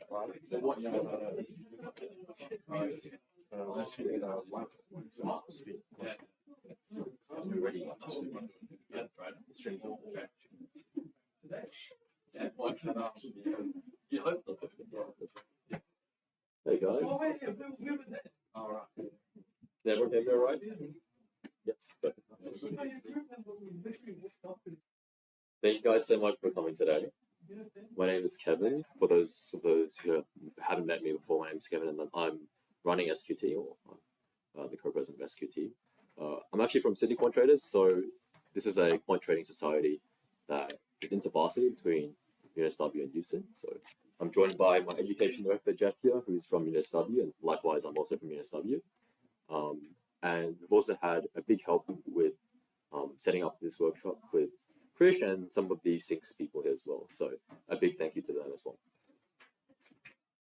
Hey guys. Everyone hear me all right? Yes. But thank you guys so much for coming today. My name is Kevin. For those who haven't met me before, my name is Kevin, and I'm running SQT, or the co-president of SQT. I'm actually from Sydney Quant Traders, so this is a quant trading society that is intervarsity between UNSW and USyd. So I'm joined by my education director, Jeff here, who's from UNSW, and likewise, I'm also from UNSW. And we've also had a big help with setting up this workshop with Krish and some of the Syncs people here as well. So a big thank you to them as well.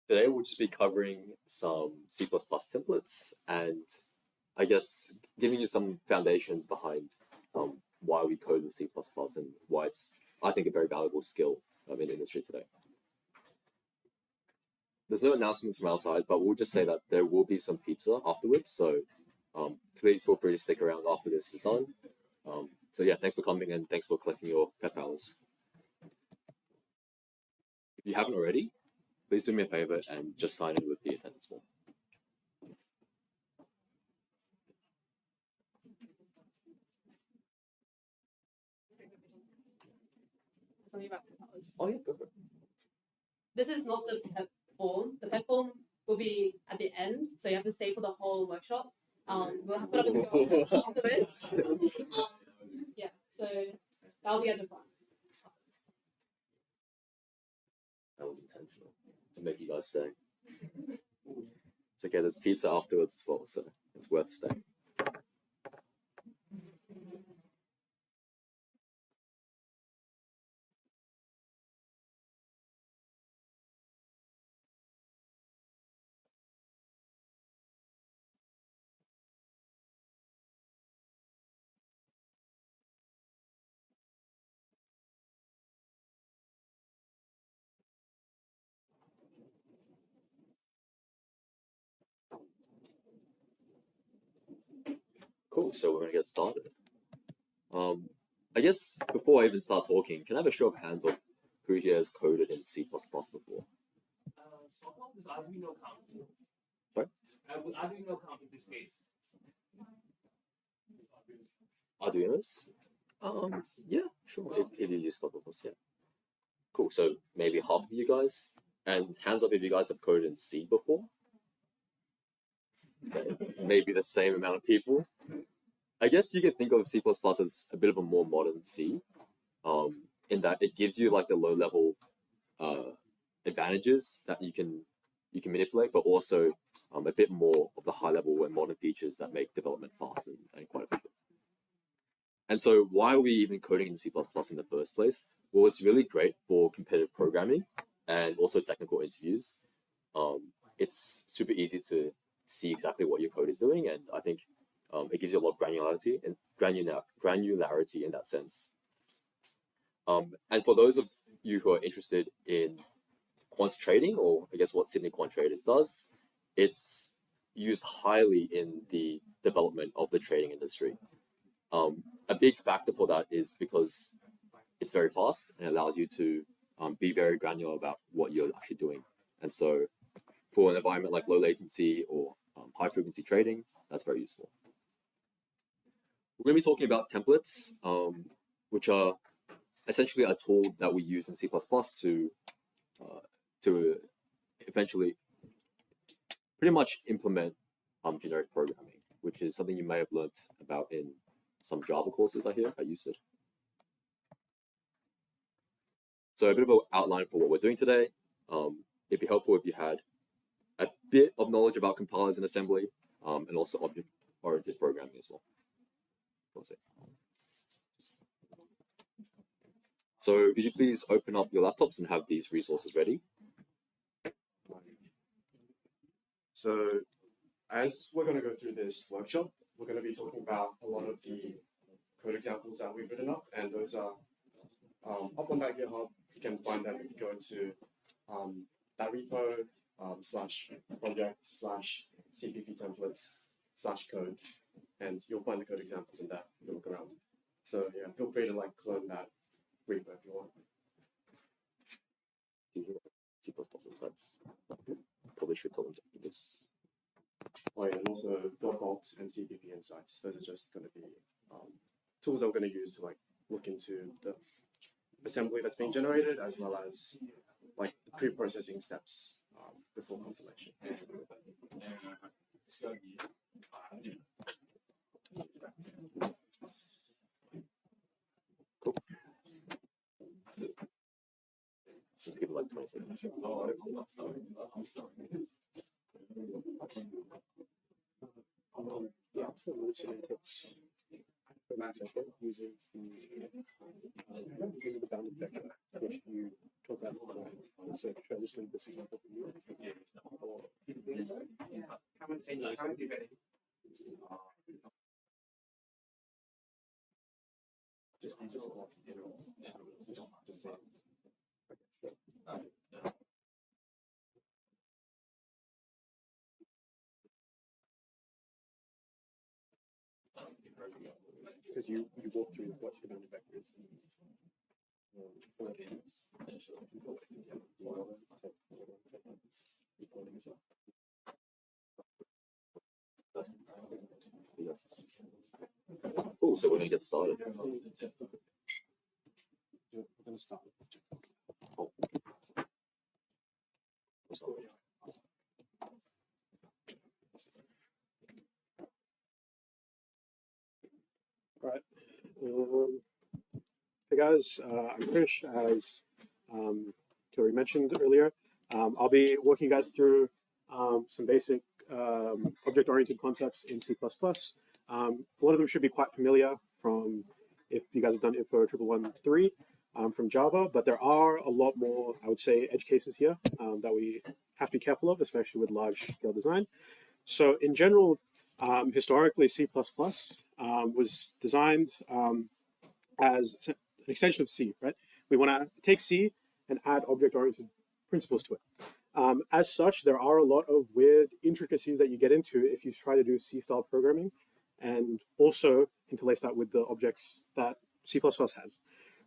Today we'll just be covering some C++ templates and I guess giving you some foundations behind why we code in C++ and why it's, I think, a very valuable skill in the industry today. There's no announcements from our side, but we'll just say that there will be some pizza afterwards. So please feel free to stick around after this is done. So yeah, thanks for coming and thanks for collecting your pep hours. If you haven't already, please do me a favor and just sign in with the attendance form. Something about compilers. Oh yeah, go for it. This is not the PEP form. The PEP form will be at the end, so you have to stay for the whole workshop. We'll put up a video afterwards. Yeah, so that'll be at the front. That was intentional to make you guys stay. It's okay, there's pizza afterwards as well, so it's worth staying. Cool, so we're gonna get started. I guess before I even start talking, can I have a show of hands of who here has coded in C++ before? Sorry? Arduino count in this case. Arduinos? Yeah, sure. If you use bubbles, yeah. Cool. So maybe half of you guys, and hands up if you guys have coded in C before. Okay. Maybe the same amount of people. I guess you can think of C++ as a bit of a more modern C, in that it gives you like the low-level advantages that you can manipulate, but also a bit more of the high-level and modern features that make development fast and quite efficient. And so why are we even coding in C++ in the first place? Well, it's really great for competitive programming and also technical interviews. It's super easy to see exactly what your code is doing, and I think it gives you a lot of granularity in that sense. And for those of you who are interested in quant trading, or I guess what Sydney Quant Traders does, it's used highly in the development of the trading industry. A big factor for that is because it's very fast and allows you to be very granular about what you're actually doing. And so for an environment like low latency or high frequency trading, that's very useful. We're going to be talking about templates, which are essentially a tool that we use in C++ to eventually pretty much implement generic programming, which is something you may have learned about in some Java courses I hear at USyd. So a bit of an outline for what we're doing today. It'd be helpful if you had a bit of knowledge about compilers and assembly, and also object-oriented programming as well. So could you please open up your laptops and have these resources ready? So as we're going to go through this workshop, we're going to be talking about a lot of the code examples that we've written up, and those are up on that GitHub. You can find them if you go to that repo slash project slash CPP templates slash code, and you'll find the code examples in there. You look around. So yeah, feel free to like clone that repo if you want. C++ insights. Probably should tell them to do this. Oh yeah, and also Godbolt and CPP insights. Those are just going to be tools that we're going to use to like look into the assembly that's being generated, as well as like the pre-processing steps before compilation. Cool. Just give it like 20 seconds. Yeah, so semantics from access it uses the bounded vector, which you talk about. So should I just leave this example for you? Just say. Because you walk through what the bounded vector is. Oh, so we're gonna get started. We're going to start with object. Right. Hey guys, I'm Krish, as Tori mentioned earlier. I'll be walking you guys through some basic object-oriented concepts in C++. A lot of them should be quite familiar from if you guys have done Info 111.3 from Java, but there are a lot more, I would say, edge cases here that we have to be careful of, especially with large-scale design. So in general, historically, C++ was designed as an extension of C, right? We want to take C and add object-oriented principles to it. As such, there are a lot of weird intricacies that you get into if you try to do C-style programming and also interlace that with the objects that C++ has.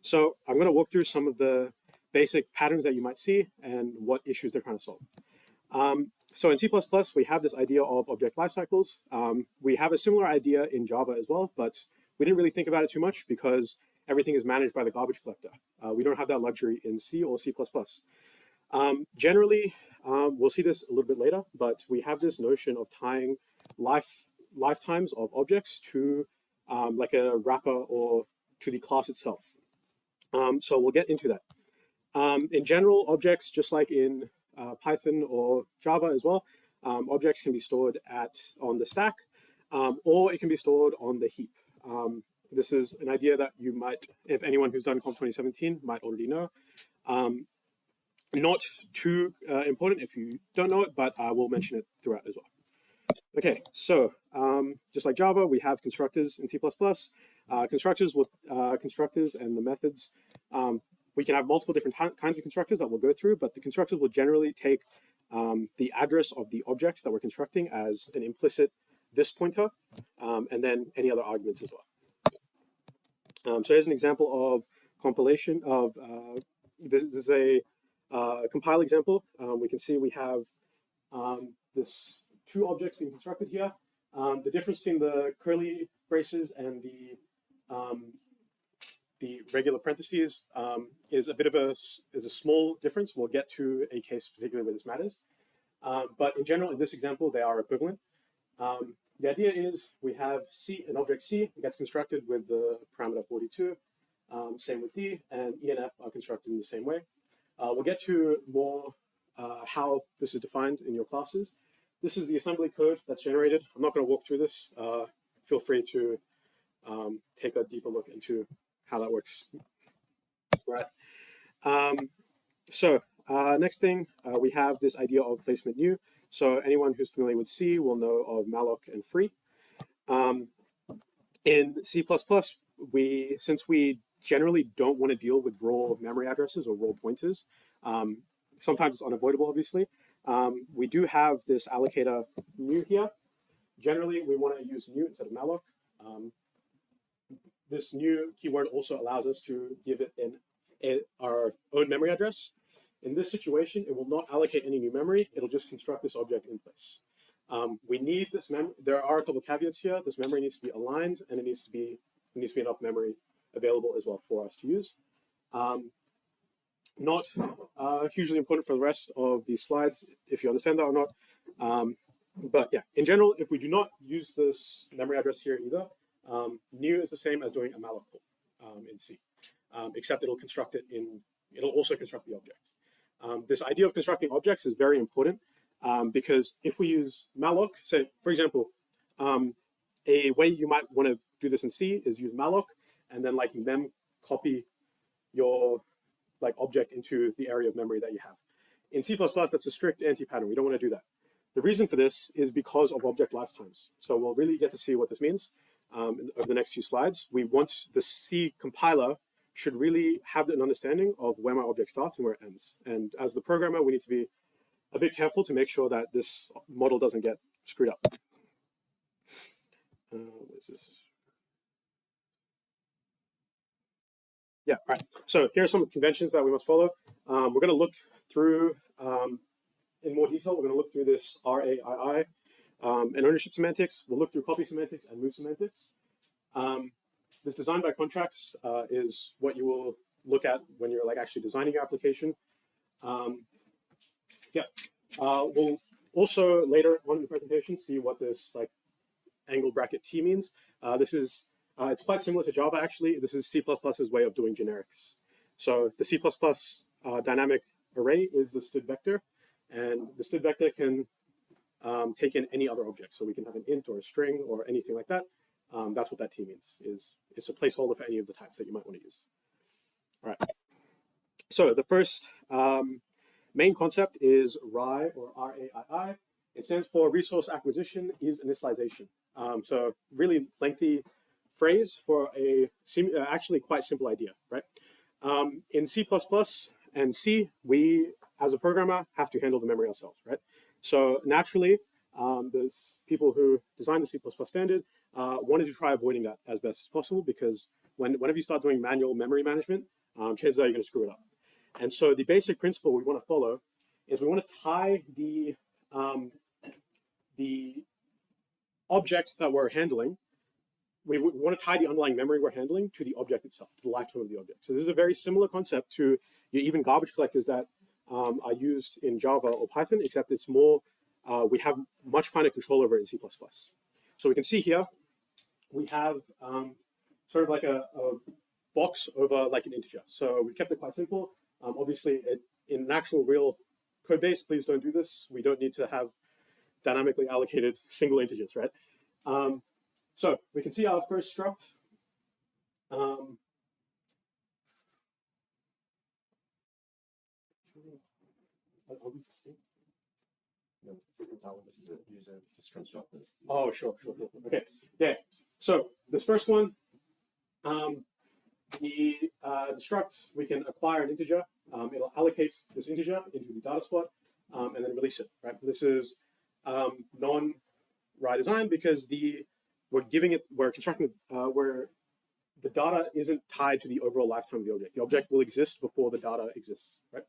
So I'm going to walk through some of the basic patterns that you might see and what issues they're trying to solve. So in C++, we have this idea of object lifecycles. We have a similar idea in Java as well, but we didn't really think about it too much because everything is managed by the garbage collector. We don't have that luxury in C or C++. Generally, we'll see this a little bit later, but we have this notion of tying lifetimes of objects to like a wrapper or to the class itself. So we'll get into that. In general, objects, just like in Python or Java as well, objects can be stored on the stack, or it can be stored on the heap. This is an idea that you might, if anyone who's done Comp 2017 might already know. Not too important if you don't know it, but I will mention it throughout as well. Okay, so just like Java, we have constructors in C++. Constructors and the methods. We can have multiple different kinds of constructors that we'll go through, but the constructors will generally take the address of the object that we're constructing as an implicit this pointer, and then any other arguments as well. So here's an example of compilation of, this is a compile example. We can see we have this two objects being constructed here. The difference between the curly braces and the regular parentheses is a small difference. We'll get to a case particularly where this matters. But in general, in this example, they are equivalent. The idea is we have an object C, it gets constructed with the parameter 42. Same with D, and E and F are constructed in the same way. We'll get to more how this is defined in your classes. This is the assembly code that's generated. I'm not going to walk through this. Feel free to take a deeper look into how that works. Right. Next thing, we have this idea of placement new. So anyone who's familiar with C will know of malloc and free. In C++, since we generally don't want to deal with raw memory addresses or raw pointers, sometimes it's unavoidable, obviously. We do have this allocator new here. Generally, we want to use new instead of malloc. This new keyword also allows us to give it our own memory address. In this situation, it will not allocate any new memory. It'll just construct this object in place. We need this memory. There are a couple of caveats here. This memory needs to be aligned, and there needs to be enough memory available as well for us to use. Not hugely important for the rest of these slides, if you understand that or not. But yeah, in general, if we do not use this memory address here either, new is the same as doing a malloc call in C, except it'll also construct the object. This idea of constructing objects is very important because if we use malloc, say, for example, a way you might want to do this in C is use malloc and then like mem copy your like object into the area of memory that you have. In C++, that's a strict anti-pattern. We don't want to do that. The reason for this is because of object lifetimes. So we'll really get to see what this means over the next few slides. We want the C compiler should really have an understanding of where my object starts and where it ends. And as the programmer, we need to be a bit careful to make sure that this model doesn't get screwed up. What is this? Yeah, all right. So here are some conventions that we must follow. We're going to look through, in more detail, we're going to look through this RAII and ownership semantics. We'll look through copy semantics and move semantics. This design by contracts is what you will look at when you're like actually designing your application. We'll also later on in the presentation see what this like angle bracket T means. This is it's quite similar to Java actually. This is C++'s way of doing generics. So the C++ dynamic array is the std vector, and the std vector can take in any other object. So we can have an int or a string or anything like that. That's what that T means. It's a placeholder for any of the types that you might want to use. All right. So the first main concept is RAI or RAII. It stands for resource acquisition is initialization. So really lengthy phrase for a actually quite simple idea, right? In C++ and C, we as a programmer have to handle the memory ourselves, right? So naturally, there's people who designed the C++ standard wanted to try avoiding that as best as possible because whenever you start doing manual memory management, chances are you're going to screw it up. And so the basic principle we want to follow is we want to tie the objects that we're handling. We want to tie the underlying memory we're handling to the object itself, to the lifetime of the object. So this is a very similar concept to your even garbage collectors that are used in Java or Python, except it's more, we have much finer control over it in C++. So we can see here, we have sort of like a box over like an integer. So we kept it quite simple. Obviously, in an actual real code base, please don't do this. We don't need to have dynamically allocated single integers, right? So we can see our first struct. Oh, sure. Okay, yeah. So this first one, the struct, we can acquire an integer. It'll allocate this integer into the data spot and then release it, right? This is non-RAI design because we're constructing where the data isn't tied to the overall lifetime of the object. The object will exist before the data exists, right?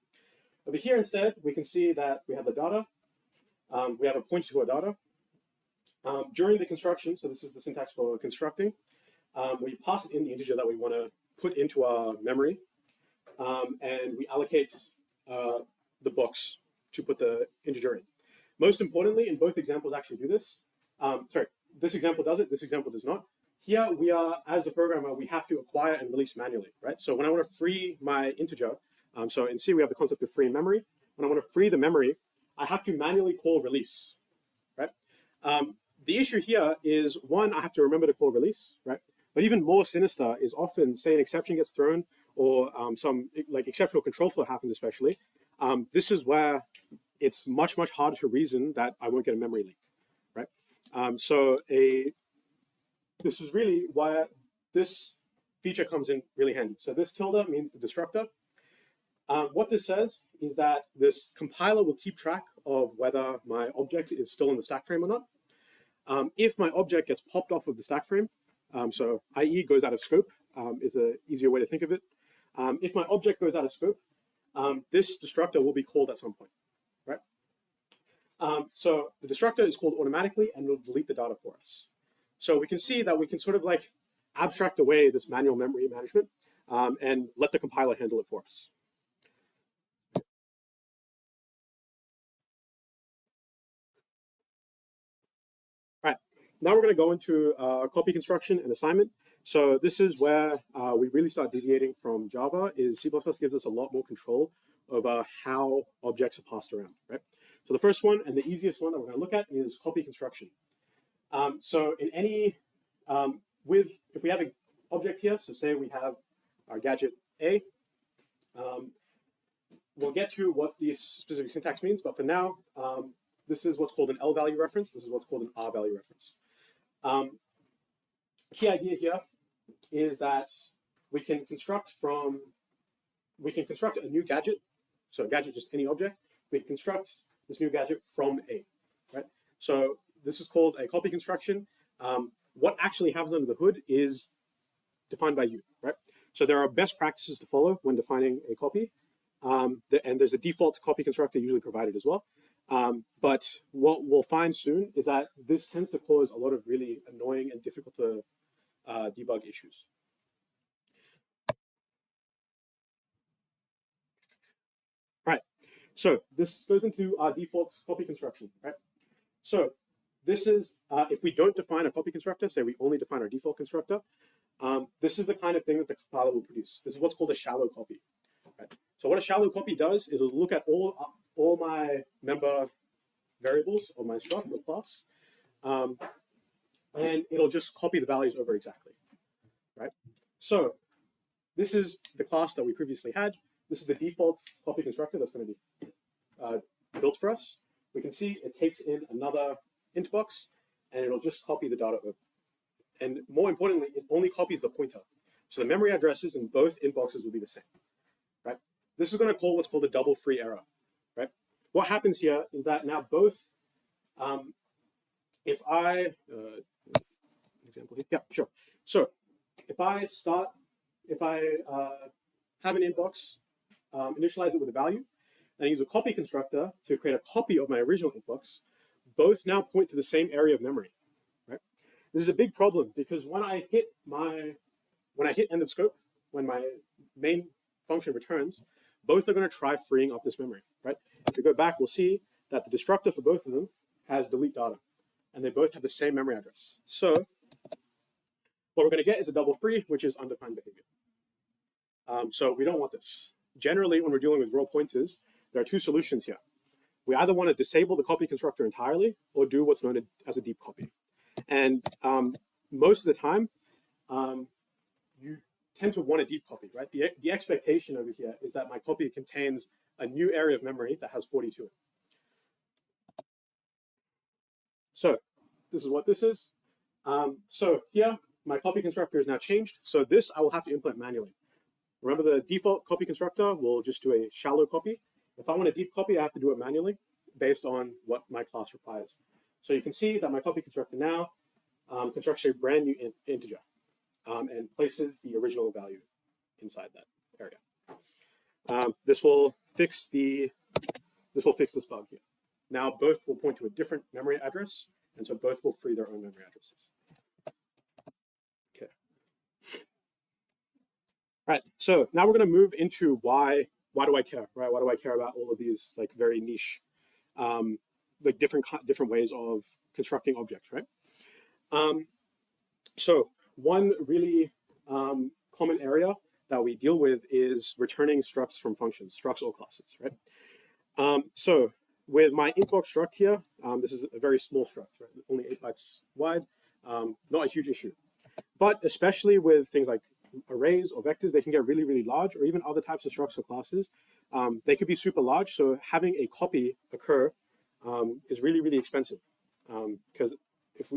Over here instead, we can see that we have the data. We have a pointer to our data. During the construction, so this is the syntax for constructing, we pass in the integer that we want to put into our memory, and we allocate the box to put the integer in. Most importantly, in both examples actually do this. This example does it, this example does not. Here we are, as a programmer, we have to acquire and release manually, right? So when I want to free my integer, so in C we have the concept of free memory. When I want to free the memory, I have to manually call release, right? The issue here is, one, I have to remember to call release, right? But even more sinister is often, say an exception gets thrown or some like exceptional control flow happens especially. This is where it's much harder to reason that I won't get a memory leak, right? This is really why this feature comes in really handy. So this tilde means the destructor. What this says is that this compiler will keep track of whether my object is still in the stack frame or not. If my object gets popped off of the stack frame, so i.e. goes out of scope, is an easier way to think of it. If my object goes out of scope, this destructor will be called at some point, right? So the destructor is called automatically and will delete the data for us. So we can see that we can sort of like abstract away this manual memory management and let the compiler handle it for us. All right, now we're going to go into copy construction and assignment. So this is where we really start deviating from Java. Is C++ gives us a lot more control over how objects are passed around, right? So the first one and the easiest one that we're going to look at is copy construction. So in any, if we have an object here, so say we have our gadget A, we'll get to what this specific syntax means, but for now, this is what's called an L value reference. This is what's called an R value reference. Key idea here is that we can construct a new gadget. So a gadget, just any object. We can construct this new gadget from A, right? So this is called a copy construction. What actually happens under the hood is defined by you, right? So there are best practices to follow when defining a copy. And there's a default copy constructor usually provided as well. But what we'll find soon is that this tends to cause a lot of really annoying and difficult to debug issues. Right, so this goes into our default copy construction, right? So this is, if we don't define a copy constructor, say we only define our default constructor, this is the kind of thing that the compiler will produce. This is what's called a shallow copy. Right? So what a shallow copy does is it'll look at all my member variables or my struct or class, and it'll just copy the values over exactly, right? So this is the class that we previously had. This is the default copy constructor that's going to be built for us. We can see it takes in another int box, and it'll just copy the data over. And more importantly, it only copies the pointer. So the memory addresses in both int boxes will be the same, right? This is going to call what's called a double free error, right? What happens here is that now both, if I, example here, yeah, sure. So if I have an inbox, initialize it with a value, and use a copy constructor to create a copy of my original inbox, both now point to the same area of memory, right? This is a big problem because when I hit end of scope, when my main function returns, both are going to try freeing up this memory, right? If we go back, we'll see that the destructor for both of them has delete data, and they both have the same memory address. So what we're going to get is a double free, which is undefined behavior. So we don't want this. Generally, when we're dealing with raw pointers, there are two solutions here. We either want to disable the copy constructor entirely or do what's known as a deep copy. And most of the time, you tend to want a deep copy, right? The expectation over here is that my copy contains a new area of memory that has 42 in it. So this is what this is. So here, my copy constructor is now changed. So this I will have to implement manually. Remember the default copy constructor will just do a shallow copy. If I want a deep copy, I have to do it manually based on what my class requires. So you can see that my copy constructor now constructs a brand new integer and places the original value inside that area. This will fix this bug here. Now both will point to a different memory address, and so both will free their own memory addresses. Okay. All right, so now we're going to move into why do I care, right? Why do I care about all of these like very niche, like different ways of constructing objects, right? So one really common area that we deal with is returning structs from functions, structs or classes, right? So with my inbox struct here, this is a very small struct, right? Only 8 bytes wide, not a huge issue. But especially with things like arrays or vectors, they can get really, really large, or even other types of structs or classes. They could be super large, so having a copy occur is really, really expensive. Because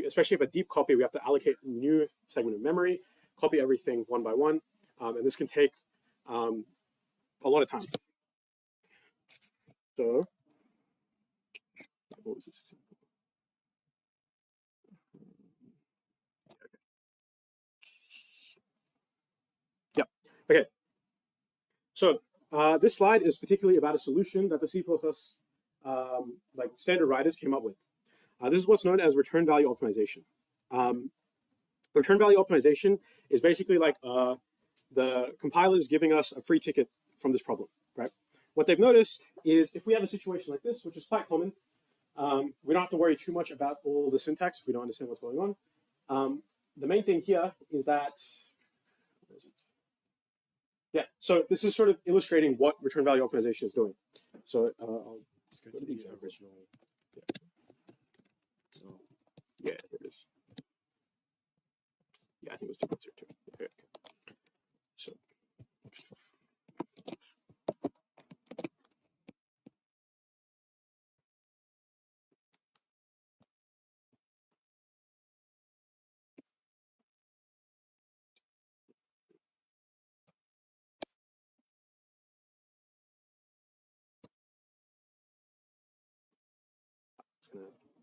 especially if a deep copy, we have to allocate a new segment of memory, copy everything one by one, and this can take a lot of time. So, what was this example? Yeah. Okay. So this slide is particularly about a solution that the C++ like standard writers came up with. This is what's known as return value optimization. Return value optimization is basically like the compiler is giving us a free ticket from this problem, right? What they've noticed is if we have a situation like this, which is quite common, we don't have to worry too much about all the syntax if we don't understand what's going on. The main thing here is that, yeah, so this is sort of illustrating what return value optimization is doing. So I'll Let's go to the original. Yeah. So, yeah, here it is. Yeah, I think it was 3.02. Okay. So.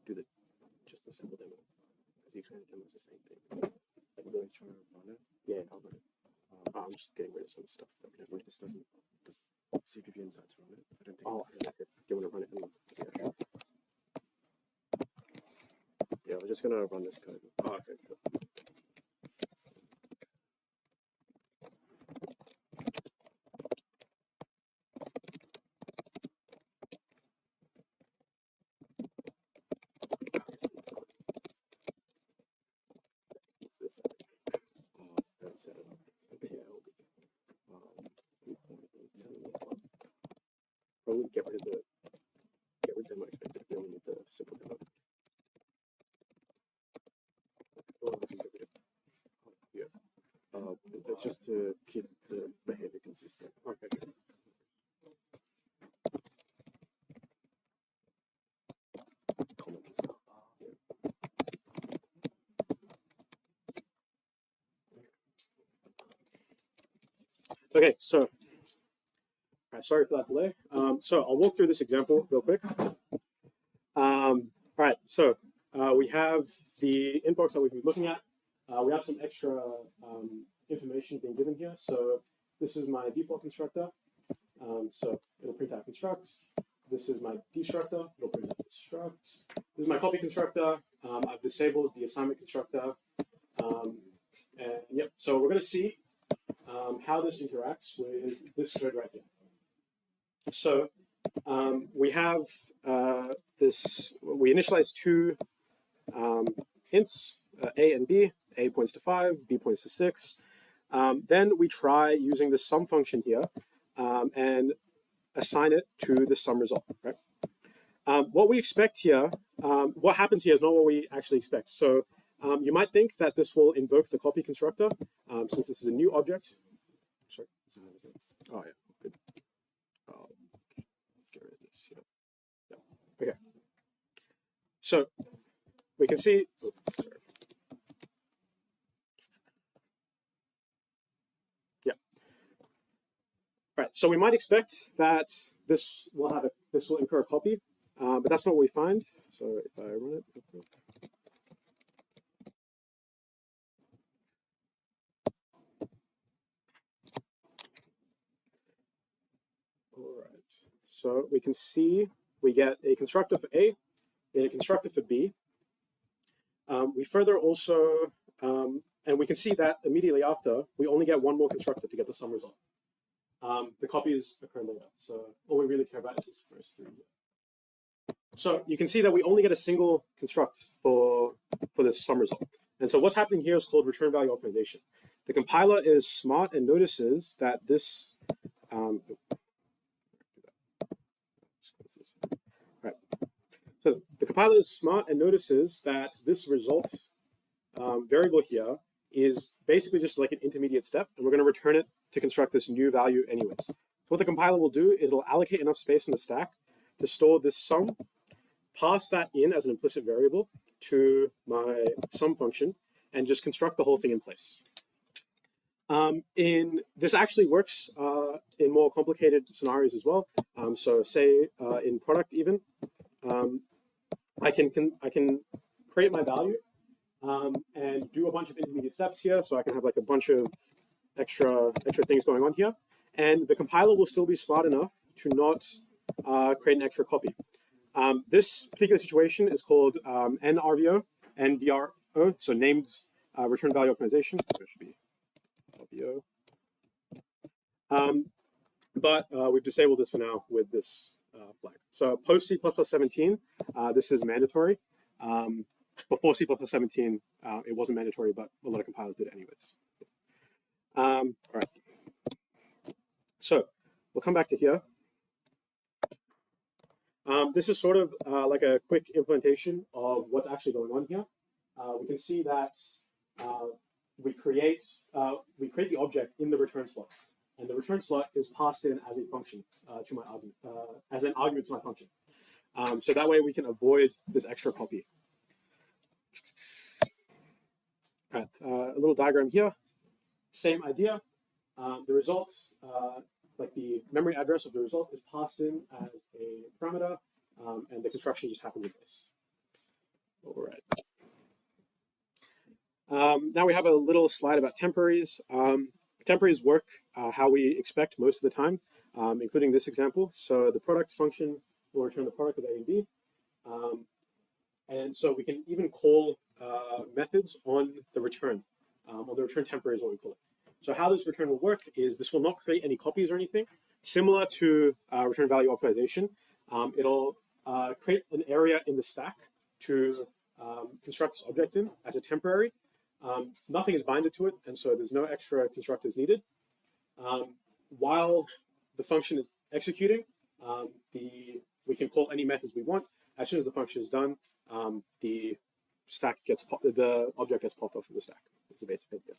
Gonna do just a simple demo because the expanded demo is the same thing. I'm going to try to run it. Yeah, I'll run it. I'm just getting rid of some stuff that we don't need. This doesn't. Does CPP Insights run it? I don't think. Oh, okay. Do you want to run it? Yeah. Yeah, we're just gonna run this code. Oh, okay, sure. What's this? Let's set it up. Yeah, it'll be, 3.82. Probably get rid of demo expected. We only need the simple demo. Oh, let's get rid of. Yeah. It's just to keep the behavior consistent. Okay. Comment and stuff. Okay, so sorry for that delay. So I'll walk through this example real quick. All right, so we have the inbox that we've been looking at. We have some extra information being given here. So this is my default constructor. So it'll print out construct. This is my destructor. It'll print out destruct. This is my copy constructor. I've disabled the assignment constructor. And yep, so we're going to see how this interacts with this code right here. So we have we initialize two ints, A and B. A points to 5, B points to 6. Then we try using the sum function here and assign it to the sum result, right? What we expect here, what happens here is not what we actually expect. So you might think that this will invoke the copy constructor since this is a new object. Sorry. Oh, yeah, good. Get rid of this. Yeah. Okay. So we can see. Oh, sorry. Yeah. Right. So we might expect that this will incur a copy, but that's not what we find. So if I run it. All right. So we can see we get a constructor for A and a constructor for B. We further also, and we can see that immediately after, we only get one more constructor to get the sum result. The copies occur later. So all we really care about is this first three. So you can see that we only get a single construct for this sum result. And so what's happening here is called return value optimization. The compiler is smart and notices that this, right. So the compiler is smart and notices that this result variable here is basically just like an intermediate step, and we're going to return it to construct this new value anyways. So what the compiler will do, it'll allocate enough space in the stack to store this sum, pass that in as an implicit variable to my sum function, and just construct the whole thing in place. This actually works in more complicated scenarios as well. So say in product even, I can create my value and do a bunch of intermediate steps here. So I can have like a bunch of extra things going on here. And the compiler will still be smart enough to not create an extra copy. This particular situation is called NRVO, NVRO, so named return value optimization. So it should be RVO. But we've disabled this for now with this flag. So post C++ 17, this is mandatory. Before C++ 17, it wasn't mandatory, but a lot of compilers did it anyways. All right. So we'll come back to here. This is sort of like a quick implementation of what's actually going on here. We can see that we create the object in the return slot, and the return slot is passed in as a function to my argument, as an argument to my function. So that way we can avoid this extra copy. All right, a little diagram here. Same idea. The result, like the memory address of the result, is passed in as a parameter, and the construction just happens with this. All right. Now we have a little slide about temporaries. Temporaries work how we expect most of the time, including this example. So the product function will return the product of A and B. And so we can even call methods on the return, or the return temporary is what we call it. So how this return will work is this will not create any copies or anything. Similar to return value optimization, it'll create an area in the stack to construct this object in as a temporary. Nothing is binded to it, and so there's no extra constructors needed. While the function is executing, we can call any methods we want. As soon as the function is done, the object gets popped off of the stack. It's a basic idea.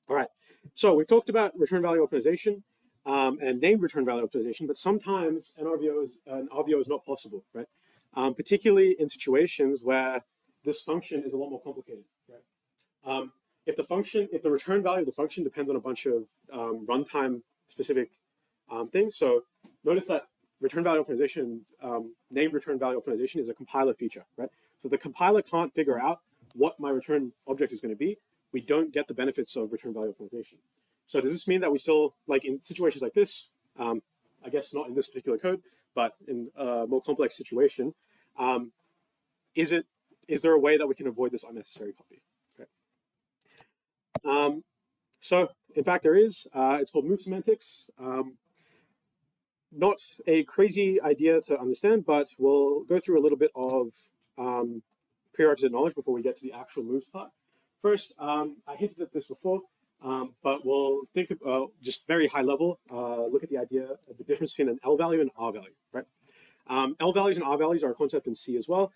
All right, so we've talked about return value optimization and named return value optimization, but sometimes an RVO is not possible, right? Particularly in situations where this function is a lot more complicated, right? If the return value of the function depends on a bunch of runtime specific things, so notice that return value optimization, named return value optimization, is a compiler feature, right? So the compiler can't figure out what my return object is going to be. We don't get the benefits of return value optimization. So does this mean that we still, like in situations like this, I guess not in this particular code, but in a more complex situation, is there a way that we can avoid this unnecessary copy? Okay. So in fact there is. It's called move semantics. Not a crazy idea to understand, but we'll go through a little bit of prerequisite knowledge before we get to the actual moves part. First, I hinted at this before, but we'll think of just very high level, look at the idea of the difference between an L value and R value, right? L values and R values are a concept in C as well.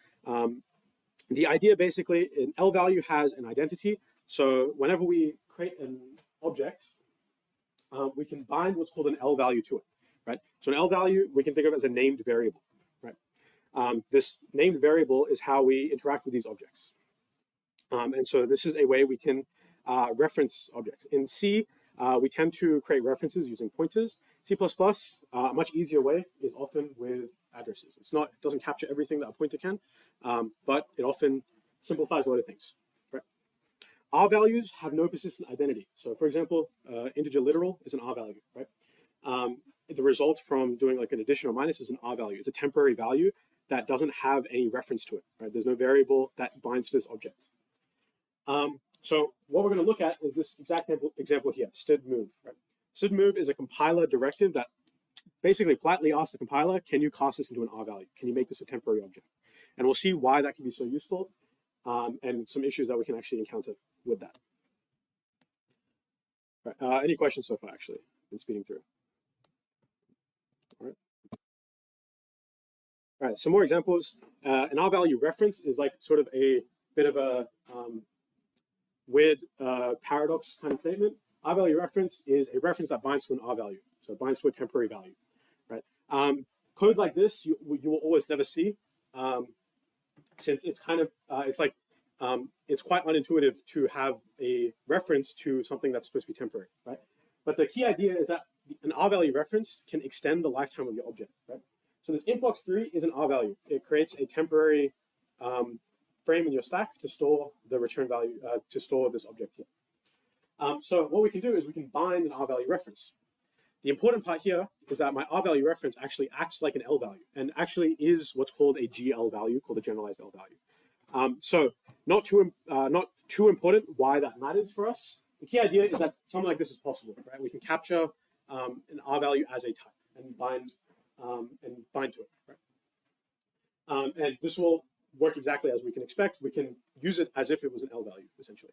The idea basically, an L value has an identity. So whenever we create an object, we can bind what's called an L value to it, right? So an L value we can think of as a named variable, right? This named variable is how we interact with these objects. And so this is a way we can reference objects. In C, we tend to create references using pointers. C++, a much easier way is often with addresses. It doesn't capture everything that a pointer can, but it often simplifies a lot of things. Right? R values have no persistent identity. So for example, integer literal is an R value, right? The result from doing like an addition or minus is an R value. It's a temporary value that doesn't have any reference to it, right? There's no variable that binds to this object. So what we're going to look at is this exact example here, std_move. Right? Std_move is a compiler directive that basically flatly asks the compiler, can you cast this into an R value? Can you make this a temporary object? And we'll see why that can be so useful and some issues that we can actually encounter with that. Right. Any questions so far, actually? Been speeding through. All right, some more examples. An R value reference is like sort of a bit of a weird paradox kind of statement. R value reference is a reference that binds to an R value, so it binds to a temporary value, right? Code like this you will always never see, since it's kind of it's quite unintuitive to have a reference to something that's supposed to be temporary, right? But the key idea is that an R value reference can extend the lifetime of your object, right? So this int_box3 is an R value. It creates a temporary frame in your stack to store the return value, to store this object here. So what we can do is we can bind an R value reference. The important part here is that my R value reference actually acts like an L value and actually is what's called a GL value, called a generalized L value. So not too important why that matters for us. The key idea is that something like this is possible, right? We can capture an R value as a type and bind to it, right? And this will work exactly as we can expect. We can use it as if it was an L value, essentially.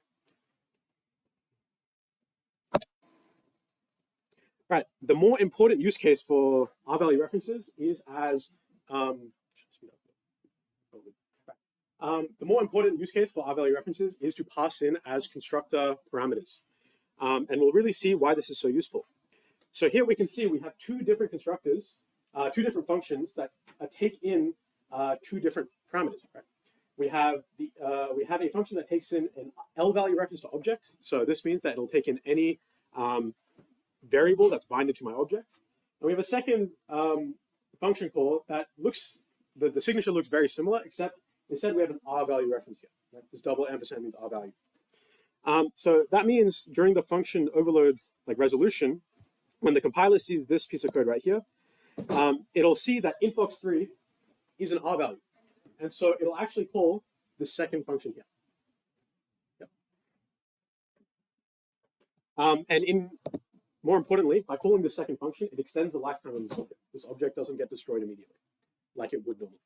Right. The more important use case for R value references is as the more important use case for R value references is to pass in as constructor parameters. And we'll really see why this is so useful. So here we can see we have two different constructors, two different functions that take in two different parameters. Right? We have a function that takes in an L value reference to object. So this means that it'll take in any variable that's binded to my object. And we have a second function call that looks, the signature looks very similar, except instead we have an R value reference here. Right? This double ampersand means R value. So that means during the function overload resolution, when the compiler sees this piece of code right here, it'll see that int_box3 is an R value. And so it'll actually call the second function here. Yep. And more importantly, by calling the second function, it extends the lifetime of this object. This object doesn't get destroyed immediately, like it would normally.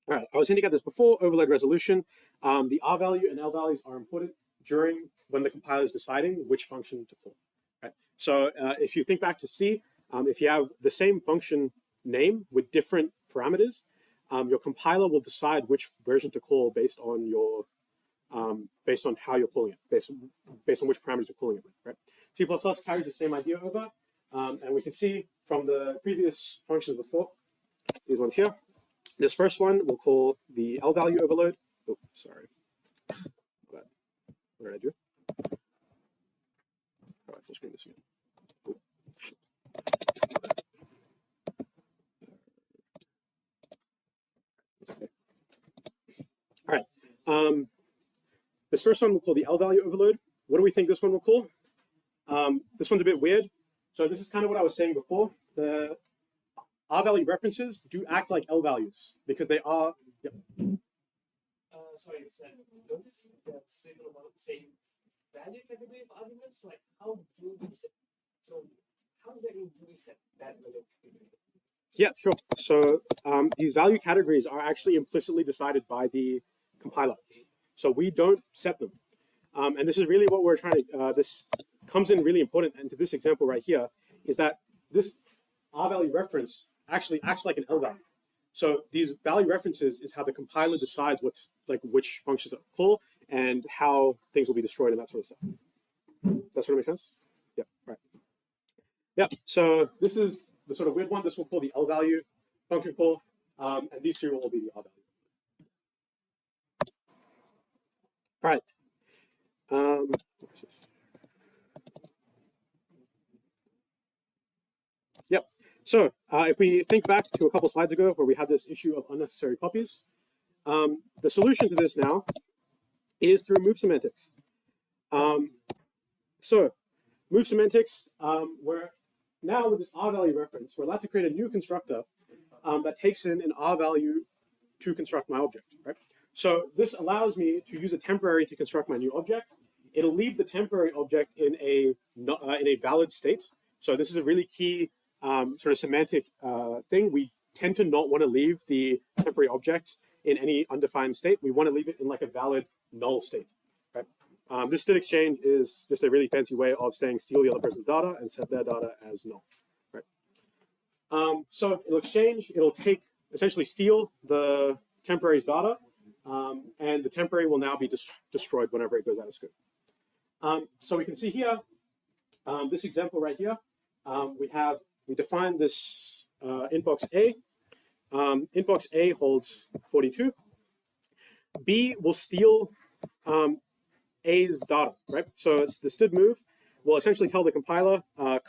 All right, I was hinting at this before, overload resolution. The R value and L values are important during when the compiler is deciding which function to call. Right? So if you think back to C, if you have the same function name with different parameters, your compiler will decide which version to call based on your based on how you're calling it, based on which parameters you're calling it with. Right? C++ carries the same idea over, and we can see from the previous functions before, these ones here. This first one we'll call the L value overload. Oh, sorry. What did I do? Oh, I full screen this again. Oh, shit. Okay. All right. This first one we'll call the L value overload. What do we think this one will call? This one's a bit weird. So this is kind of what I was saying before. The R value references do act like L values because they are. Yep. Sorry, notice the same value category of arguments. Like how do we set? So how exactly do we set that value? Yeah, sure. So these value categories are actually implicitly decided by the compiler. So we don't set them. And this is really what we're trying to, this comes in really important. And to this example right here is that this R value reference actually acts like an L value. So these value references is how the compiler decides what's which functions to call and how things will be destroyed and that sort of stuff. That sort of makes sense? Yeah, right. Yeah, so this is the sort of weird one. This will call the L value function call, and these two will all be the R value. All right. Yep. So if we think back to a couple slides ago where we had this issue of unnecessary copies, the solution to this now is through move semantics. So move semantics, where now with this R value reference, we're allowed to create a new constructor that takes in an R value to construct my object, right? So this allows me to use a temporary to construct my new object. It'll leave the temporary object in a valid state. So this is a really key sort of semantic thing. We tend to not want to leave the temporary object in any undefined state. We want to leave it in a valid null state. Right? This state exchange is just a really fancy way of saying steal the other person's data and set their data as null. Right? So it'll exchange. It'll essentially steal the temporary's data. And the temporary will now be destroyed whenever it goes out of scope. So we can see here, this example right here, we define this int_box A. Int_box A holds 42. B will steal A's data, right? So it's the std move will essentially tell the compiler,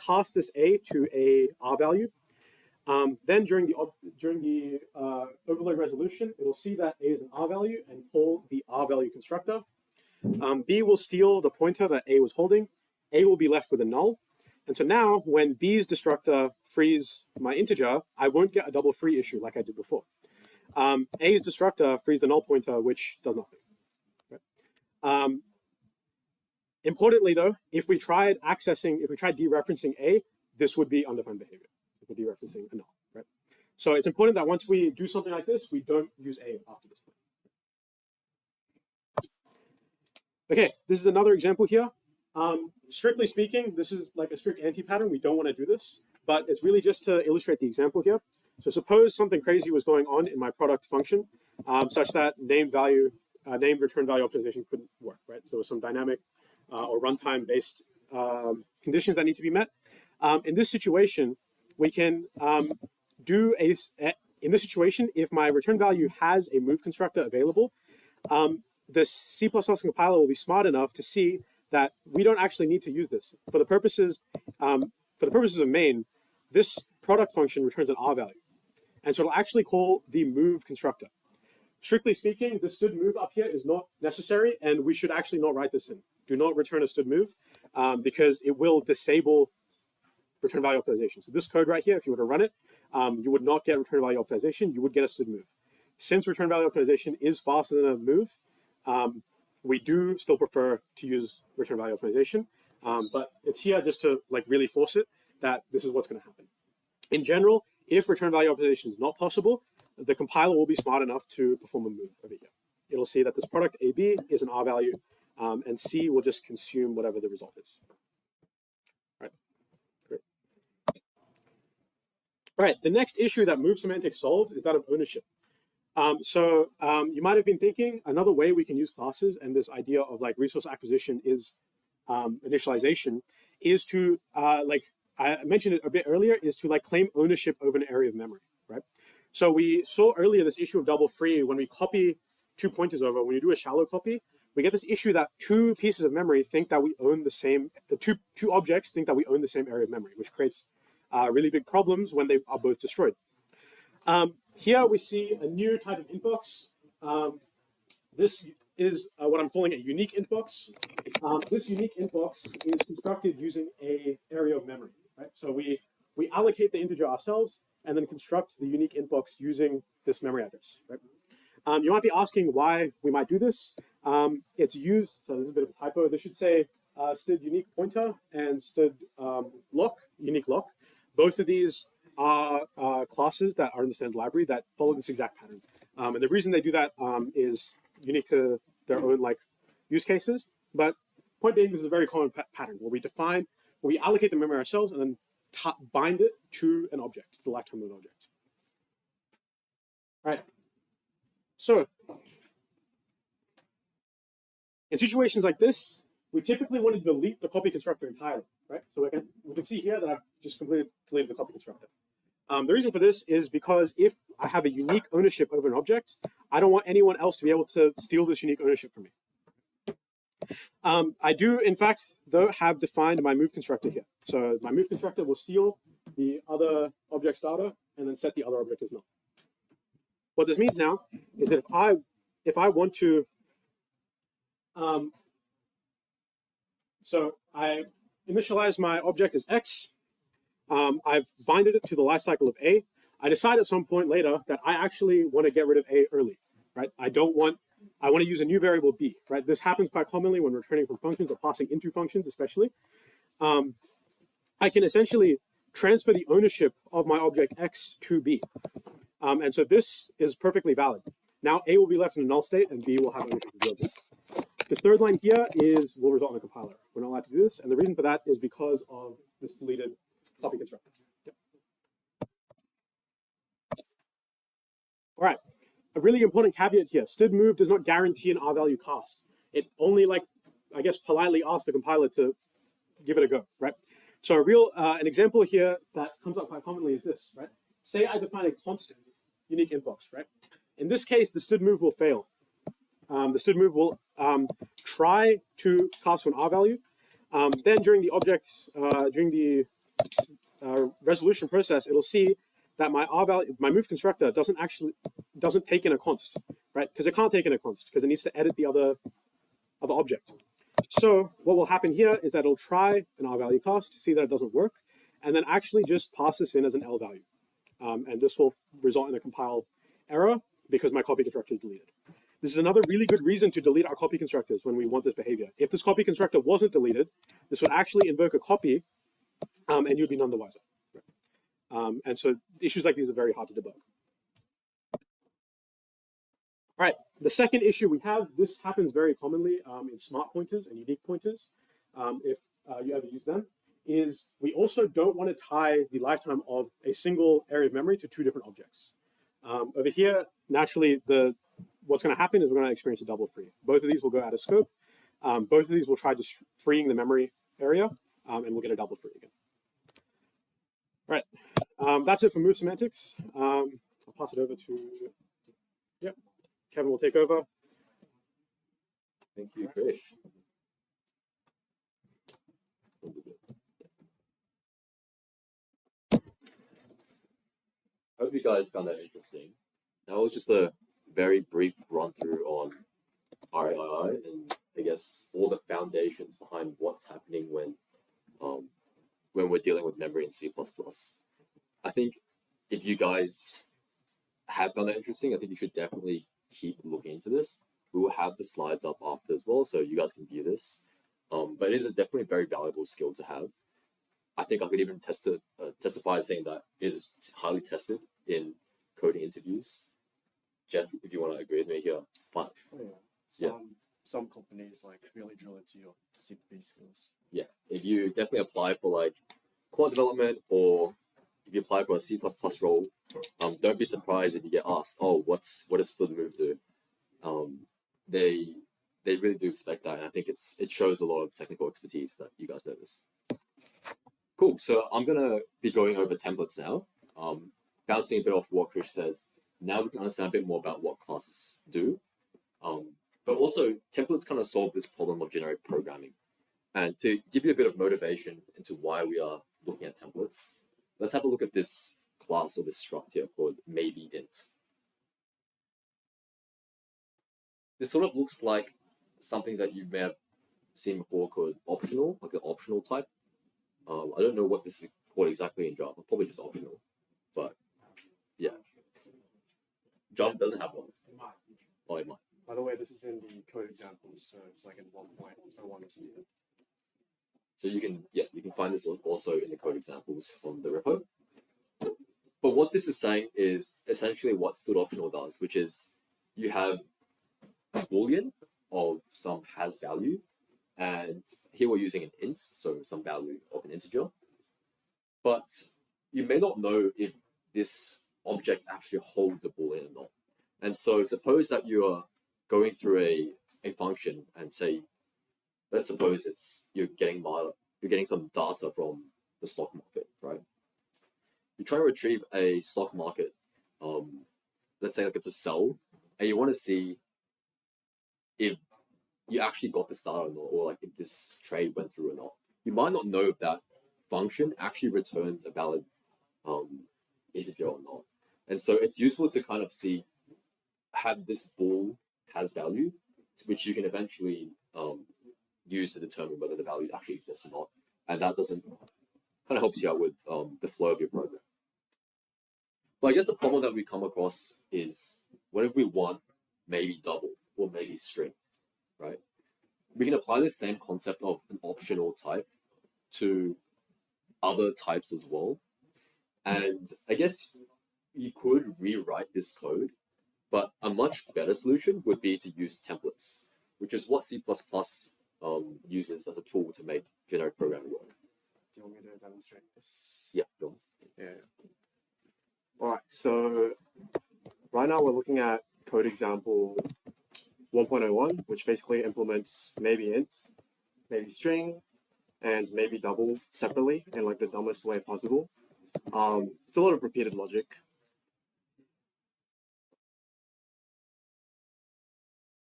cast this A to a R value. Then during the overload resolution, it will see that A is an R value and call the R value constructor. B will steal the pointer that A was holding. A will be left with a null. And so now when B's destructor frees my integer, I won't get a double free issue like I did before. A's destructor frees the null pointer, which does nothing. Right? Importantly though, if we tried dereferencing A, this would be undefined behavior. If we're dereferencing a null, right? So it's important that once we do something like this, we don't use A after this point. Okay, this is another example here. Strictly speaking, this is like a strict anti-pattern. We don't want to do this, but it's really just to illustrate the example here. So suppose something crazy was going on in my product function, such that named return value optimization couldn't work, right? So there was some dynamic or runtime based conditions that need to be met. In this situation, we can in this situation, if my return value has a move constructor available, the C++ compiler will be smart enough to see that we don't actually need to use this. For the purposes of main, this product function returns an R value. And so it'll actually call the move constructor. Strictly speaking, the std move up here is not necessary, and we should actually not write this in. Do not return a std move because it will disable return value optimization. So this code right here, if you were to run it, you would not get return value optimization, you would get a std move. Since return value optimization is faster than a move, we do still prefer to use return value optimization, but it's here just to like really force it that this is what's going to happen. In general, if return value optimization is not possible, the compiler will be smart enough to perform a move over here. It'll see that this product AB is an R value, and C will just consume whatever the result is. All right, great. All right, the next issue that move semantics solved is that of ownership. You might have been thinking another way we can use classes and this idea of like resource acquisition is initialization is to like I mentioned it a bit earlier, is to like claim ownership over an area of memory, right? So we saw earlier this issue of double free when we copy two pointers over. When you do a shallow copy, we get this issue that two pieces of memory think that we own the same. Two objects think that we own the same area of memory, which creates really big problems when they are both destroyed. Here we see a new type of inbox. This is what I'm calling a unique inbox. This unique inbox is constructed using a area of memory, right? So we allocate the integer ourselves and then construct the unique inbox using this memory address, right? You might be asking why we might do this. It's used, so there's a bit of a typo. This should say std unique pointer and std unique lock. Both of these are classes that are in the standard library that follow this exact pattern. And the reason they do that is unique to their own like use cases. But point being, this is a very common pattern where we allocate the memory ourselves and then bind it to an object, to the lifetime of an object. All right. So in situations like this, we typically want to delete the copy constructor entirely, right? So we can see here that I've just completely deleted the copy constructor. The reason for this is because if I have a unique ownership over an object, I don't want anyone else to be able to steal this unique ownership from me. I do, in fact, though, have defined my move constructor here. So my move constructor will steal the other object's data and then set the other object as null. What this means now is that if I want to, so I initialize my object as X. I've binded it to the lifecycle of A. I decide at some point later that I actually want to get rid of A early, right? I want to use a new variable B, right? This happens quite commonly when returning from functions or passing into functions, especially. I can essentially transfer the ownership of my object X to B. And so this is perfectly valid. Now A will be left in a null state and B will have ownership of the object. This third line here will result in a compiler. We're not allowed to do this. And the reason for that is because of this deleted copy constructor. Yeah. All right, a really important caveat here. Std move does not guarantee an R value cast. It only I guess politely asks the compiler to give it a go, right? So an example here that comes up quite commonly is this, right? Say I define a constant unique inbox, right? In this case, the std move will fail. The std move will try to cast to an R value, Then during the resolution process, it'll see that my R value, my move constructor doesn't take in a const, right? Because it can't take in a const because it needs to edit the other object. So what will happen here is that it'll try an R value cast, see that it doesn't work, and then actually just pass this in as an L value. And this will result in a compile error because my copy constructor is deleted. This is another really good reason to delete our copy constructors when we want this behavior. If this copy constructor wasn't deleted, this would actually invoke a copy, and you'd be none the wiser. And so issues like these are very hard to debug. All right, the second issue we have, this happens very commonly in smart pointers and unique pointers, if you ever use them, is we also don't want to tie the lifetime of a single area of memory to two different objects. Over here, naturally, what's going to happen is we're going to experience a double free. Both of these will go out of scope. Both of these will try just freeing the memory area, and we'll get a double free again. All right, that's it for move semantics. I'll pass it over to, yep, Kevin will take over. Thank you, Krish. I hope you guys found that interesting. That was just a very brief run through on RAII and I guess all the foundations behind what's happening when we're dealing with memory in C++. I think if you guys have found that interesting, I think you should definitely keep looking into this. We will have the slides up after as well, so you guys can view this. But it is definitely a very valuable skill to have. I think I could even testify saying that it is highly tested in coding interviews. Jeff, if you want to agree with me here, but some companies like really drill into your CPP skills. Yeah, if you definitely apply for like quant development or if you apply for a C++ role, don't be surprised if you get asked, "Oh, what does stood move do?" They really do expect that, and I think it shows a lot of technical expertise that you guys notice. Cool. So I'm gonna be going over templates now, bouncing a bit off what Krish says. Now we can understand a bit more about what classes do, but also templates kind of solve this problem of generic programming. And to give you a bit of motivation into why we are looking at templates, let's have a look at this class or this struct here called maybe int. This sort of looks like something that you may have seen before called optional, like an optional type. I don't know what this is called exactly in Java, probably just optional, but yeah. Java doesn't have one. Oh, it might. By the way, this is in the code examples, so it's like in 1.01 or something. So you can find this also in the code examples on the repo. But what this is saying is essentially what stood optional does, which is you have a boolean of some has value, and here we're using an int, so some value of an integer. But you may not know if this object actually holds a boolean or not. And so suppose that you are going through a function and say, let's suppose you're getting some data from the stock market, right? You're trying to retrieve a stock market, let's say like it's a cell, and you want to see if you actually got this data or not, or like if this trade went through or not. You might not know if that function actually returns a valid integer or not. And so it's useful to kind of have this bool has value, which you can eventually use to determine whether the value actually exists or not. And that kind of helps you out with the flow of your program. But I guess the problem that we come across is what if we want maybe double or maybe string, right? We can apply the same concept of an optional type to other types as well. And I guess you could rewrite this code, but a much better solution would be to use templates, which is what C++ uses as a tool to make generic programming work. Do you want me to demonstrate this? Yeah, go on. Yeah. All right, so right now we're looking at code example 1.01, which basically implements maybe int, maybe string, and maybe double separately in like the dumbest way possible. It's a lot of repeated logic.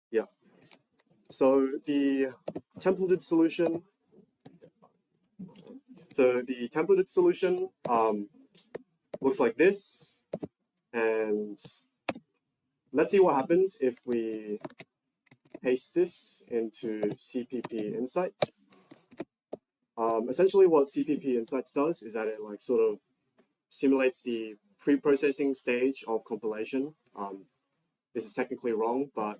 Yeah. So the templated solution So the templated solution looks like this, and let's see what happens if we paste this into CPP Insights. Essentially what CPP Insights does is that it like sort of simulates the pre-processing stage of compilation. This is technically wrong, but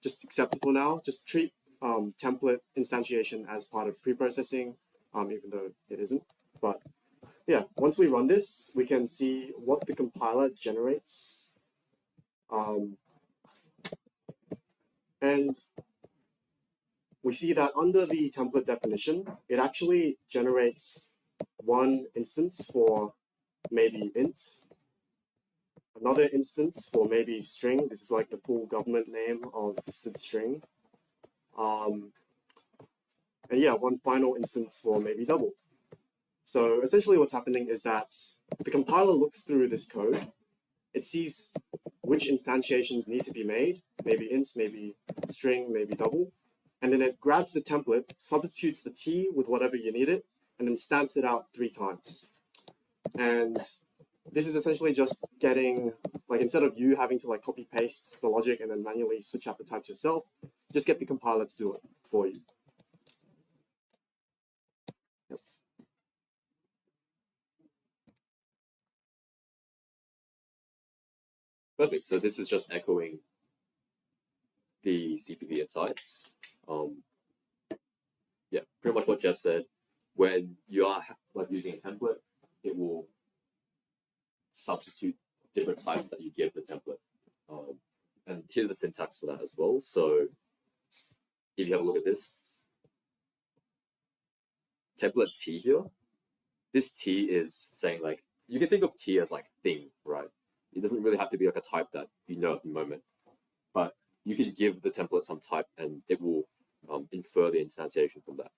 just accept it for now. Just treat template instantiation as part of pre-processing, even though it isn't. But yeah, once we run this, we can see what the compiler generates. And we see that under the template definition, it actually generates one instance for maybe int, another instance for maybe string. This is like the full government name of listed string. And yeah, one final instance for maybe double. So essentially what's happening is that the compiler looks through this code. It sees which instantiations need to be made, maybe int, maybe string, maybe double. And then it grabs the template, substitutes the T with whatever you need it, and then stamps it out 3 times. And this is essentially just getting, like instead of you having to like copy paste the logic and then manually switch out the types yourself, just get the compiler to do it for you. Yep. Perfect. So this is just echoing the CPP Insights. Yeah, pretty much what Jeff said. When you are like using a template, it will substitute different types that you give the template. And here's the syntax for that as well. So if you have a look at this, template T here, this T is saying like, you can think of T as like thing, right? It doesn't really have to be like a type that you know at the moment, but you can give the template some type and it will infer the instantiation from that.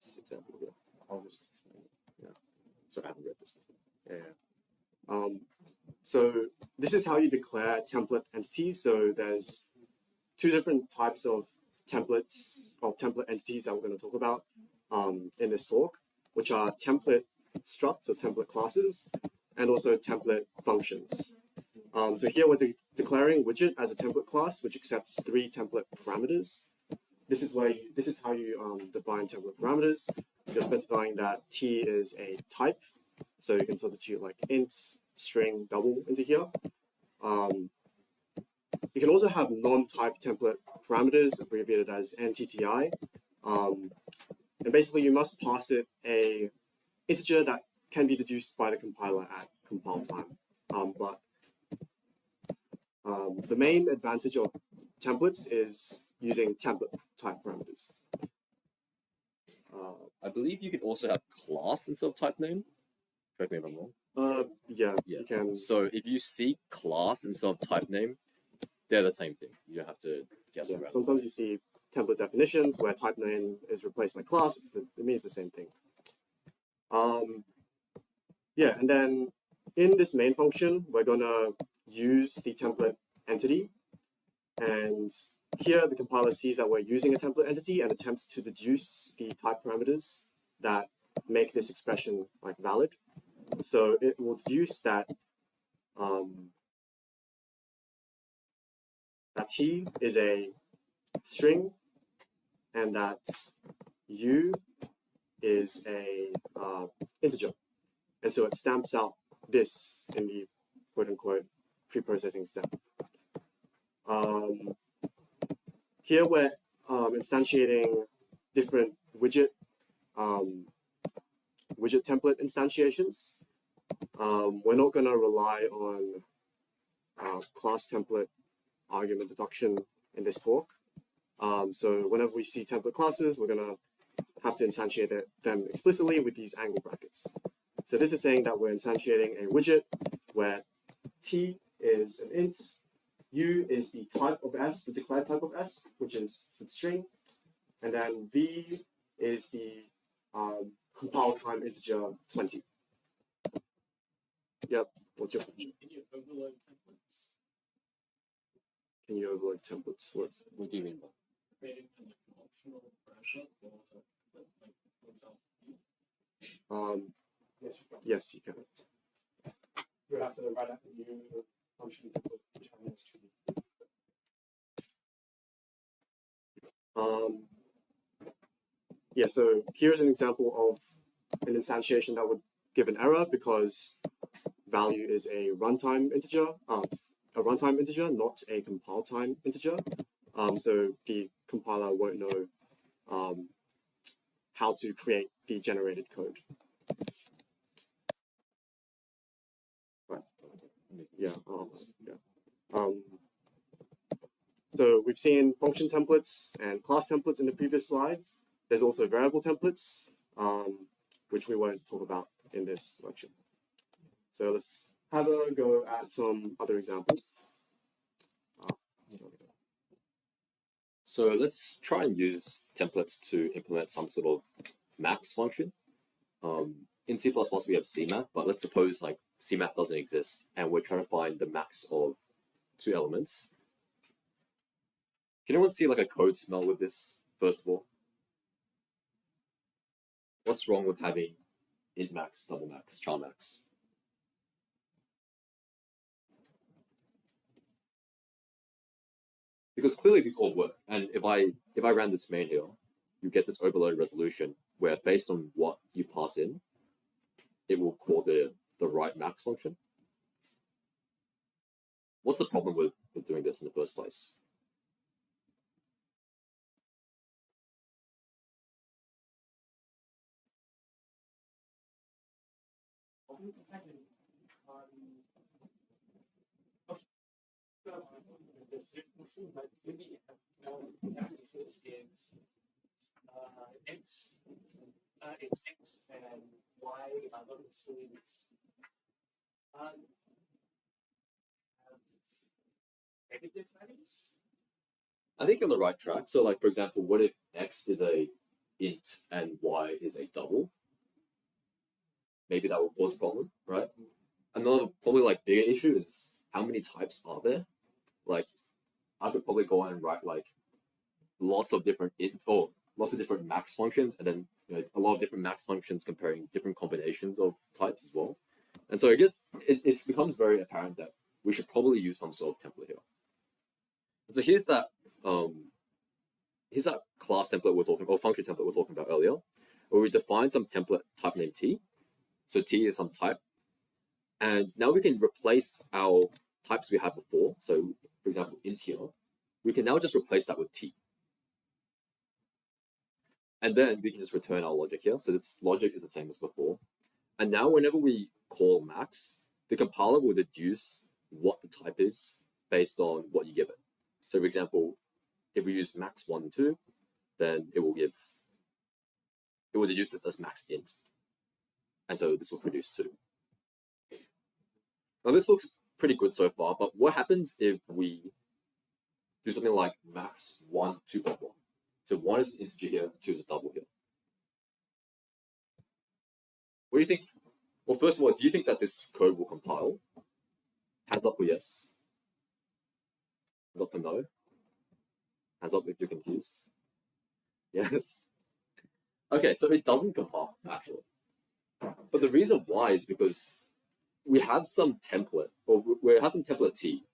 This example here. I'll just explain it. Yeah. So I haven't read this before. Yeah. So this is how you declare template entities. So there's 2 different types of templates, or template entities that we're going to talk about in this talk, which are template structs or template classes, and also template functions. So here we're declaring widget as a template class, which accepts 3 template parameters. This is how you define template parameters. You're specifying that T is a type, so you can substitute like int, string, double into here. You can also have non-type template parameters, abbreviated as NTTI. And basically you must pass it a integer that can be deduced by the compiler at compile time. But the main advantage of templates is using template type parameters. I believe you can also have class instead of type name. Correct me if I'm wrong. Yeah, Yeah. you can. So if you see class instead of type name, they're the same thing. You don't have to guess Yeah, around. sometimes you see template definitions where type name is replaced by class. It means the same thing. Yeah, and then in this main function, we're gonna use the template entity, and here the compiler sees that we're using a template entity and attempts to deduce the type parameters that make this expression like valid. So it will deduce that that T is a string and that U is a integer. And so it stamps out this in the quote-unquote pre-processing step. Here we're instantiating different widget template instantiations. We're not going to rely on class template argument deduction in this talk. So whenever we see template classes, we're going to have to instantiate them explicitly with these angle brackets. So this is saying that we're instantiating a widget where T is an int, U is the type of S, the declared type of S, which is string, and then V is the compile time integer 20. Yep, what's your question? Can you overload templates? can you overload templates? What do you mean by? Creating an optional paragraph or like for example. Yes, you can. Yes, you can. You have to write out a new function to put channels to. Yeah, so here's an example of an instantiation that would give an error because value is a runtime integer, not a compile time integer. So the compiler won't know how to create the generated code. Right. Yeah. So we've seen function templates and class templates in the previous slide. There's also variable templates, which we won't talk about in this lecture. So let's have a go at some other examples. So let's try and use templates to implement some sort of max function. In C++ we have CMath, but let's suppose like CMath doesn't exist and we're trying to find the max of two elements. Can anyone see like a code smell with this, first of all? What's wrong with having int max, double max, char max? Because clearly these all work, and if I ran this main here, you get this overloaded resolution where based on what you pass in, it will call the right max function. What's the problem with doing this in the first place? Maybe issues in X and Y are not necessarily negative values. I think you're on the right track. So like, for example, what if X is a int and Y is a double? Maybe that will cause a problem, right? Another probably like bigger issue is how many types are there? Like, I could probably go on and write like lots of different int or lots of different max functions, and then a lot of different max functions comparing different combinations of types as well. And so I guess it becomes very apparent that we should probably use some sort of template here. And so here's that class template we're talking, or function template we're talking about earlier, where we define some template type named T. So T is some type. And now we can replace our types we had before. So for example, int here, we can now just replace that with T. And then we can just return our logic here. So this logic is the same as before. And now whenever we call max, the compiler will deduce what the type is based on what you give it. So for example, if we use max 1 and 2, then it will deduce this as max int. And so this will produce 2. Now this looks pretty good so far, but what happens if we do something like max 1, 2.1? So 1 is an integer here, 2 is a double here. What do you think? Well, first of all, do you think that this code will compile? Hands up for yes. Hands up for no. Hands up if you're confused. Yes. Okay, so it doesn't compile, actually. But the reason why is because we have some template, or we have some template T.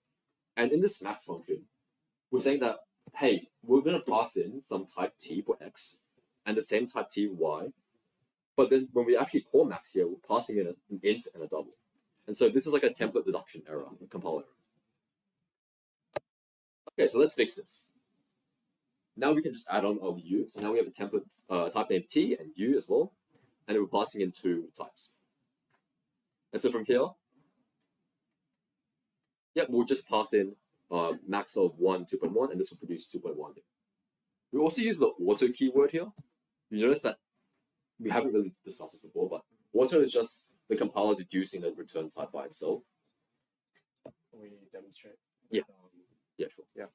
And in this max function, we're saying that, hey, we're going to pass in some type T for X and the same type T for Y. But then when we actually call max here, we're passing in an int and a double. And so this is like a template deduction error, a compile error. Okay, so let's fix this. Now we can just add on our U. So now we have a template type named T and U as well. And we're passing in 2 types. And so from here, we'll just pass in max of 1, 2.1, and this will produce 2.1. We also use the auto keyword here. You notice that we haven't really discussed this before, but auto is just the compiler deducing the return type by itself. We demonstrate. Yeah. Yeah, sure. Yeah.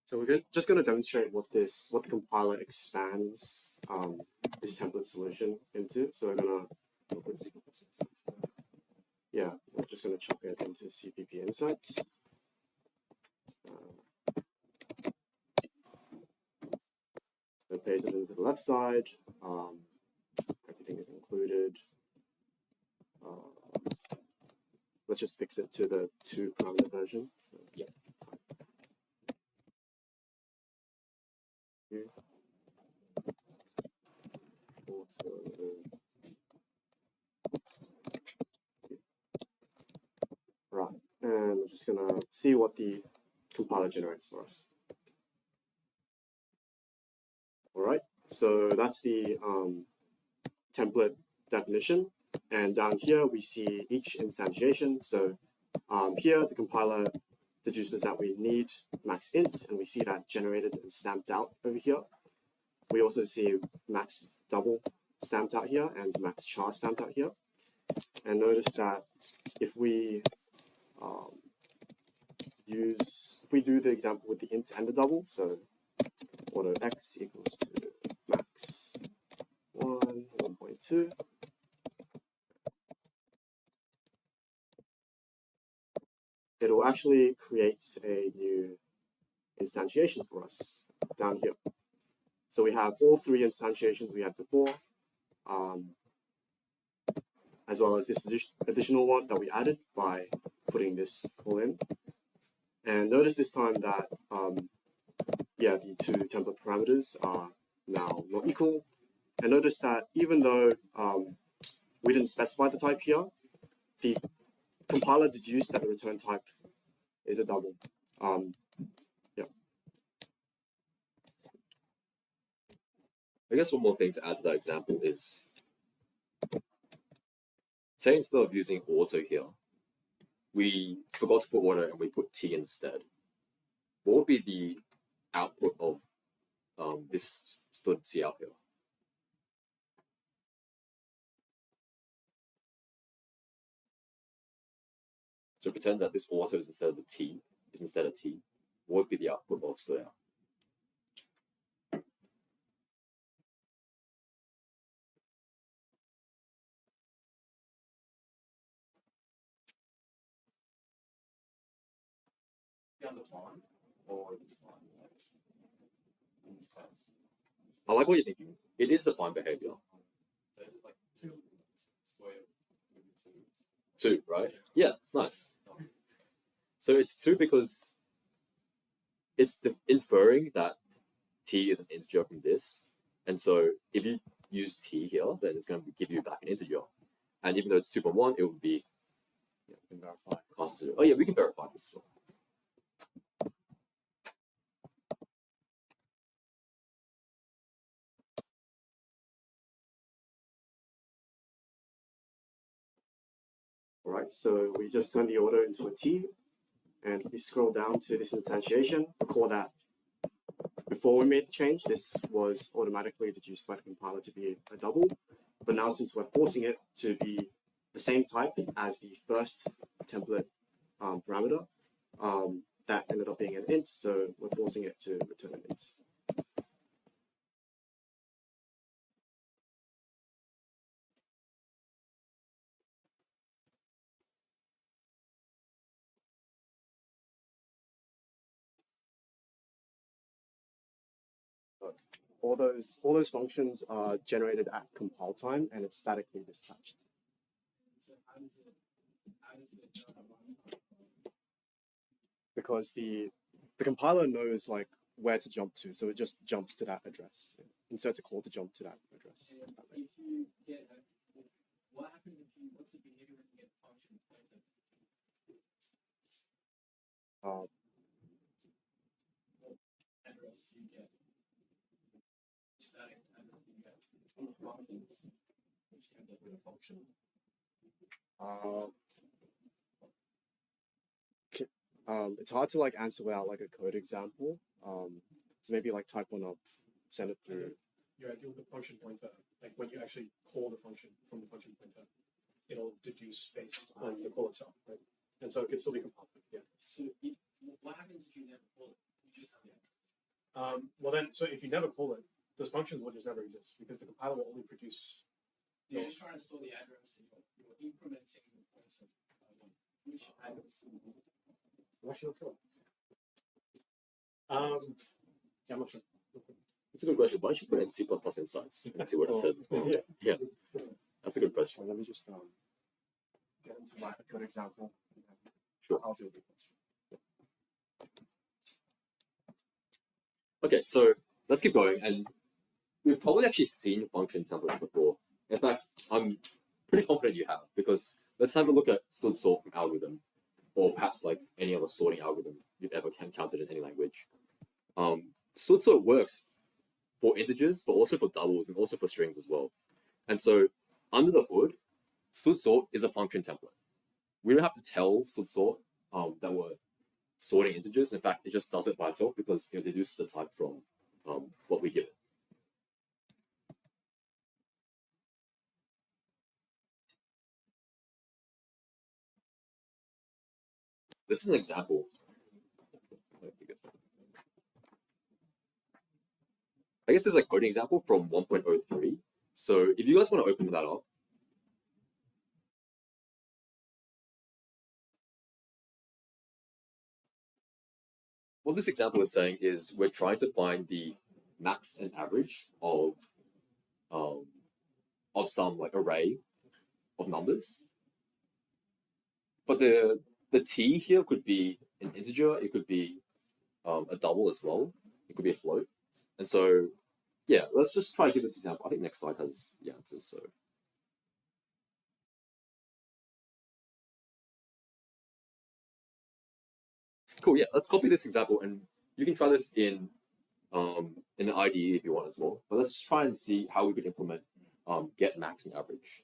So we're just going to demonstrate what the compiler expands this template solution into. So we're going to, we're just going to chuck it into CPP Insights. paste it into the left side. Everything is included. Let's just fix it to the 2-parameter version. So, Yeah. Right, and we're just gonna see what the compiler generates for us. All right, so that's the template definition, and down here we see each instantiation. So here the compiler deduces that we need max int, and we see that generated and stamped out over here. We also see max double stamped out here and max char stamped out here. And notice that if we do the example with the int and the double, so auto x equals to max 1.2, it will actually create a new instantiation for us down here. So we have all 3 instantiations we had before, as well as this additional one that we added by putting this call in. And notice this time that, yeah, the 2 template parameters are now not equal. And notice that even though we didn't specify the type here, the compiler deduced that the return type is a double. Yeah. I guess one more thing to add to that example is, say instead of using auto here, we forgot to put auto and we put t instead. What would be the output of this stood t out here? So pretend that this auto is instead of the t, is instead of t. What would be the output of stood out? Undefined or defined in this case. I like what you're thinking. It is defined behavior. So is it like 2 square maybe 2, right? Yeah, nice. So it's 2 because it's inferring that t is an integer from this. And so if you use t here, then it's going to give you back an integer. And even though it's 2.1, it would be Verify. class 2. Oh yeah, we can verify this as well. All right, so we just turned the order into a t, and if we scroll down to this instantiation, recall that before we made the change, this was automatically deduced by the compiler to be a double, but now since we're forcing it to be the same type as the first template parameter, that ended up being an int, so we're forcing it to return an int. All those functions are generated at compile time, and it's statically dispatched. So how does it Because the compiler knows like where to jump to, so it just jumps to that address. It inserts a call to jump to that address. if you get what happens if you what's the behavior when you get function pointer? Address you get static address you get functions which can get with a function. It's hard to like answer without like a code example. So maybe like type one up, send it through. Your idea with the function pointer, like when you actually call the function from the function pointer, it'll deduce based on the call itself, right? And so it can still be compiled. Yeah. So what happens if you never call it? You just have the address. Well then, so if you never call it, those functions will just never exist because the compiler will only produce. You're just trying to store the address and you're incrementing the pointer. Which address? I'm actually not sure. Yeah, I'm not sure. It's a good question. Why don't you put it in C++ Insights and see what it says as well? Yeah. That's a good question. Well, let me just get into my code example. Sure. I'll do the question. Okay, so let's keep going. And we've probably actually seen function templates before. In fact, I'm pretty confident you have, because let's have a look at stood sort algorithm, or perhaps like any other sorting algorithm you've ever encountered in any language. Stood sort works for integers, but also for doubles and also for strings as well. And so under the hood, stood sort is a function template. We don't have to tell stood sort that we're sorting integers. In fact, it just does it by itself because it deduces the type from what we give it. This is an example. I guess there's a coding example from 1.03. So if you guys want to open that up, what this example is saying is we're trying to find the max and average of some like array of numbers. But the t here could be an integer, it could be a double as well, it could be a float. And so yeah, let's just try to give this example. I think next slide has the answers. So cool, yeah, let's copy this example, and you can try this in an IDE if you want as well. But let's just try and see how we could implement get max and average.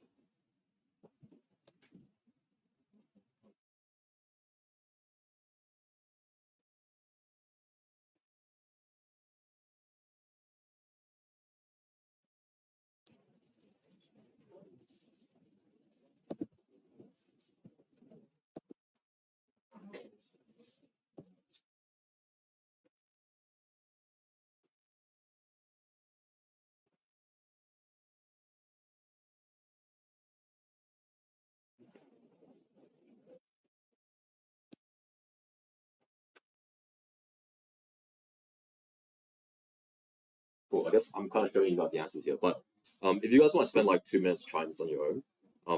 Cool. I guess I'm kind of showing you guys the answers here, but if you guys want to spend like 2 minutes trying this on your own,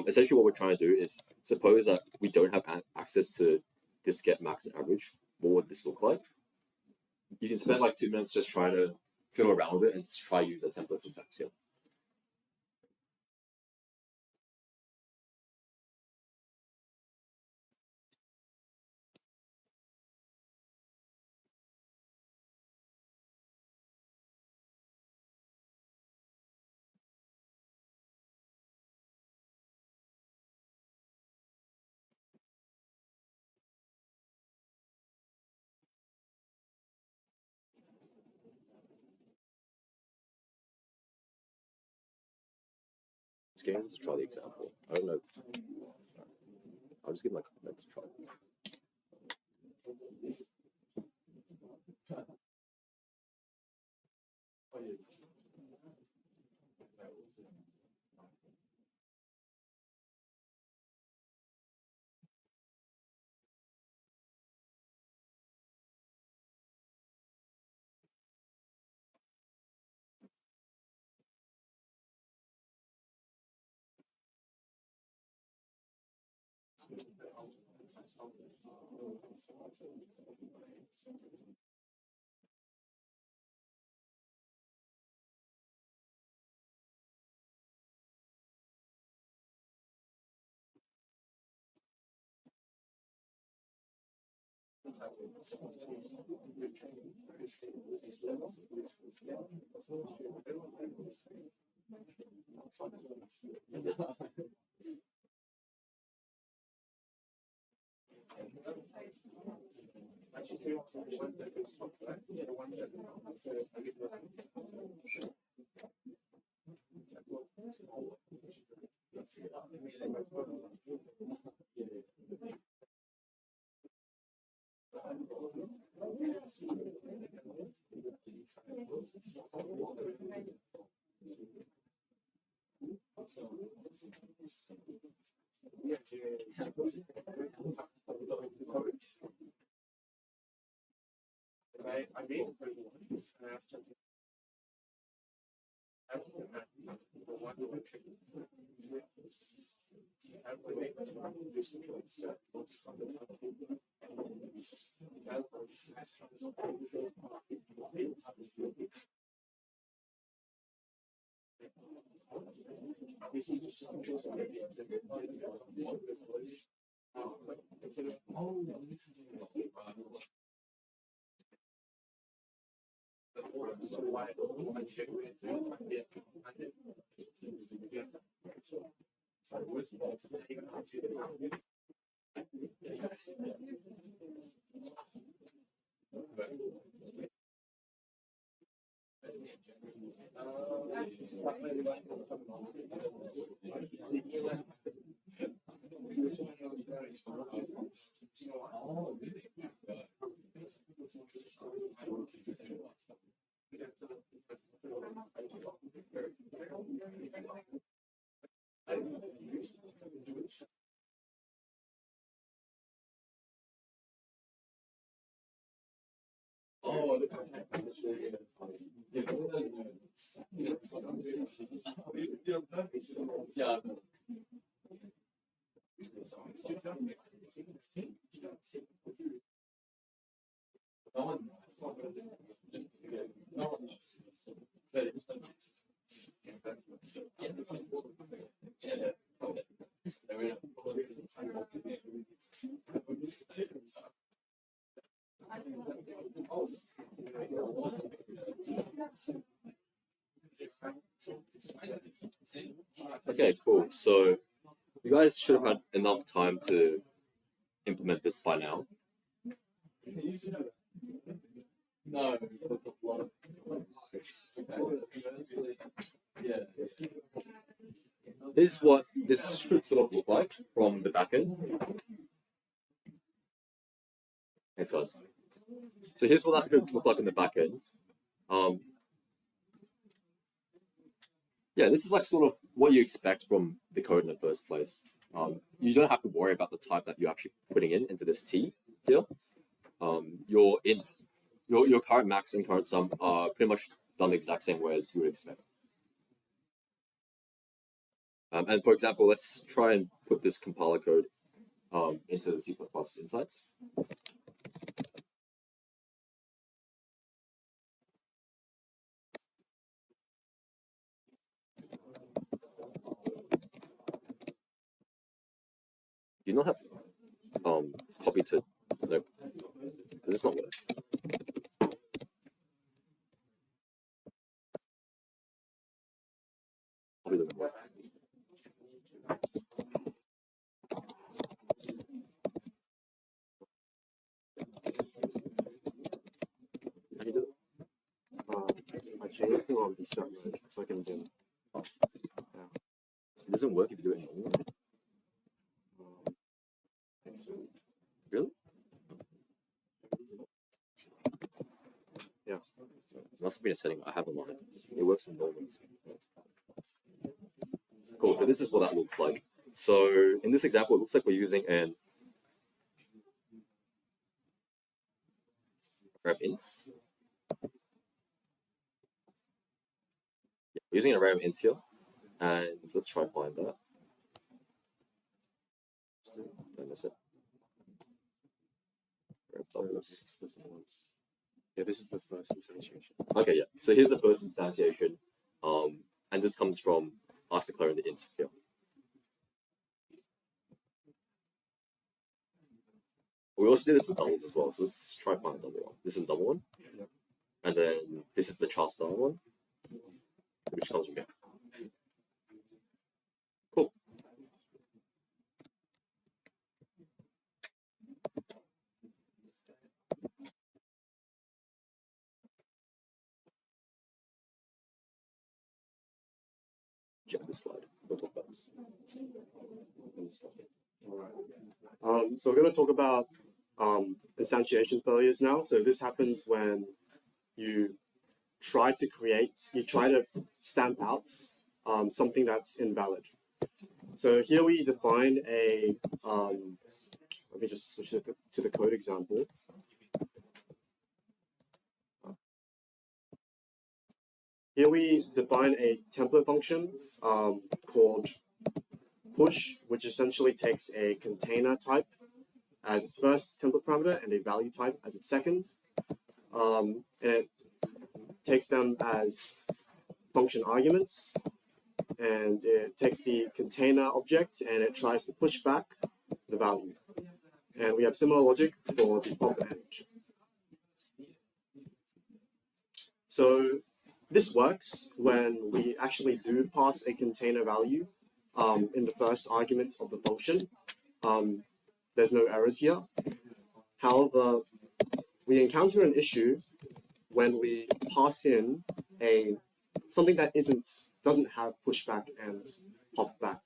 essentially what we're trying to do is suppose that we don't have access to this get max and average. What would this look like? You can spend like 2 minutes just trying to fiddle around with it and try use a template syntax here. Just getting to try the example. I don't know. I'll just give my comments a try. Okay, cool. So you guys should have had enough time to implement this by now. This is what this should sort of look like from the back end. Thanks, guys. So here's what that should look like in the back end. Yeah, this is like sort of what you expect from the code in the first place. You don't have to worry about the type that you're actually putting in into this T here. Your int, your current max and current sum are pretty much done the exact same way as you would expect. And for example, let's try and put this compiler code into the C++ insights. Do you not have copy to? Nope. Does this not work? Probably doesn't work. How do you do it? I changed it on insert mode so I can vim. It doesn't work if you do it normally. Really? Yeah. It must have been a setting I have on mine. It works in normal. Cool. So this is what that looks like. So in this example, it looks like we're using an array of ints. Yeah, we're using an array of ints here, and let's try and find that. Don't miss it. Explicit ones. Yeah, this is the first instantiation. Okay, yeah. So here's the first instantiation, and this comes from us declaring the int here. We also did this with doubles as well, so let's try and find a double one. This is a double one, and then this is the char star one, which comes from here. Cool. Check this slide. We'll talk about this. So we're going to talk about instantiation failures now. So this happens when you try to stamp out something that's invalid. So here we define a, let me just switch to the code example. Here we define a template function called push, which essentially takes a container type as its first template parameter and a value type as its second. And it takes them as function arguments, and it takes the container object and it tries to push back the value. And we have similar logic for the pop end. So this works when we actually do pass a container value in the first argument of the function. There's no errors here. However, we encounter an issue when we pass in something that doesn't have pushback and popback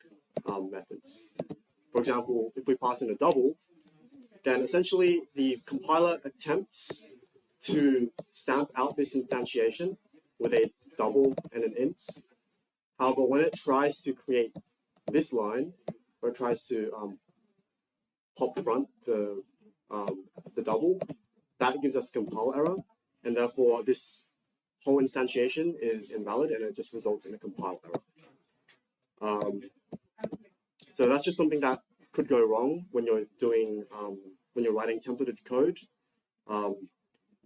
methods. For example, if we pass in a double, then essentially the compiler attempts to stamp out this instantiation with a double and an int. However, when it tries to create this line, or it tries to pop front the double, that gives us a compile error, and therefore this whole instantiation is invalid and it just results in a compile error. So that's just something that could go wrong when you're doing when you're writing templated code.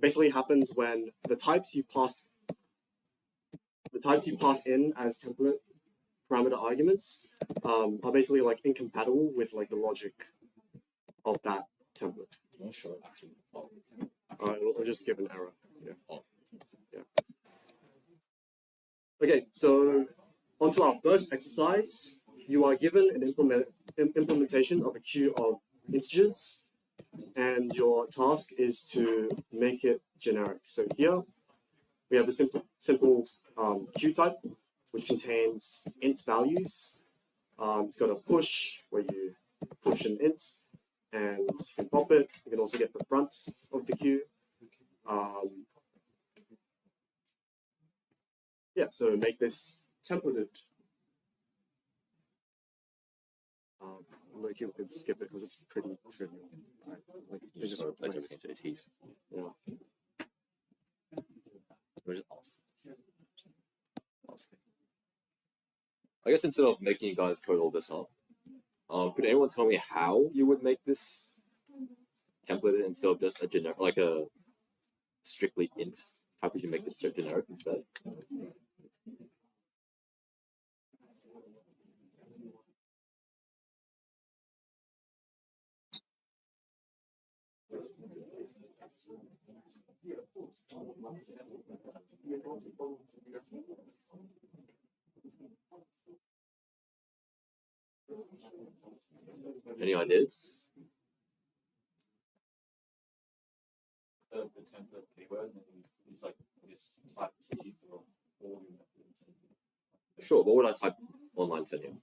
Basically happens when the types you pass in as template parameter arguments are basically like incompatible with like the logic of that template. I'm not sure actually. It'll just give an error. Yeah. Okay, so onto our first exercise. You are given an implementation of a queue of integers, and your task is to make it generic. So here we have a simple queue type, which contains int values. It's got a push where you push an int, and you can pop it. You can also get the front of the queue. Yeah, so make this templated. Like you can skip it because it's pretty trivial. Right? Like they just replace everything to T's. Yeah. We're just ask. I guess instead of making you guys code all this up, could anyone tell me how you would make this templated instead of just a generic, like a strictly int? How could you make this generic instead? Any ideas? The template keyword and use like this type T for all your methods. Sure. What would I type online to you?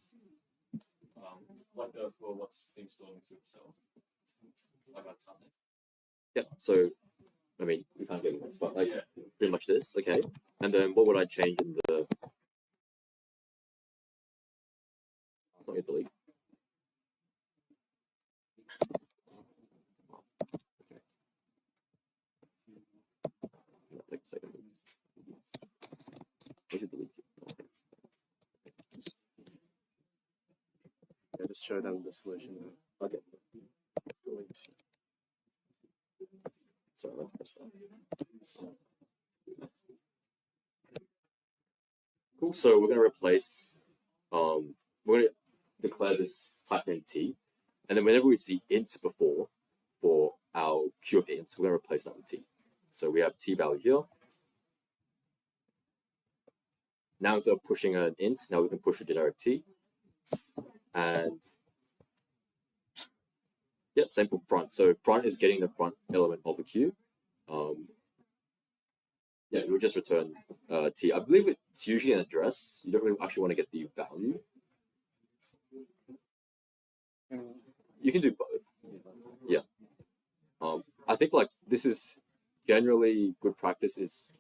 Like for what's being stored into itself. Like that's something. Yeah. So, I mean, we can't get this, but like pretty much this. Okay. And then what would I change in the? Let me delete. Okay. That'll take a second. We should delete it. Just show them the solution. Okay. Delete. Sorry, I meant to press that. Cool. So we're going to replace. We're going to declare this type name T, and then whenever we see ints before for our queue of ints, we're going to replace that with T. So we have T value here. Now instead of pushing an int, now we can push a generic T. And yep, same for front. So front is getting the front element of the queue. Yeah, we'll just return T. I believe it's usually an address. You don't really actually want to get the value. You can do both. Yeah. I think like this is generally good practice is,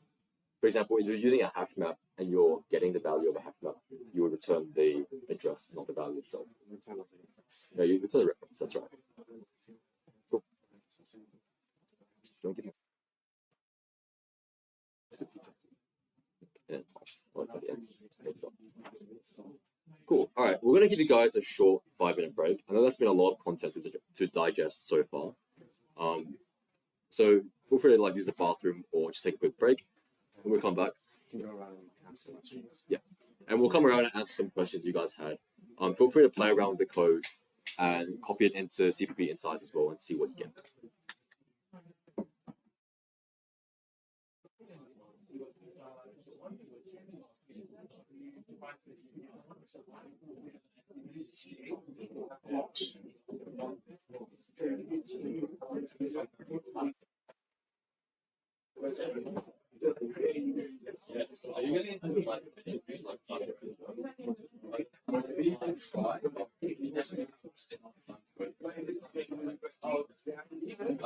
for example, if you're using a hash map and you're getting the value of a hash map, you would return the address, not the value itself. Yeah, you return the reference, that's right. Cool. Don't give me. Yeah, or at the end. Cool. All right, we're gonna give you guys a short 5-minute break. I know that's been a lot of content to digest so far. So feel free to like use the bathroom or just take a quick break. When we come back, You can go around and answer questions. yeah, and we'll come around and answer some questions you guys had. Feel free to play around with the code and copy it into CPP Insights as well and see what you get. Are you getting into like I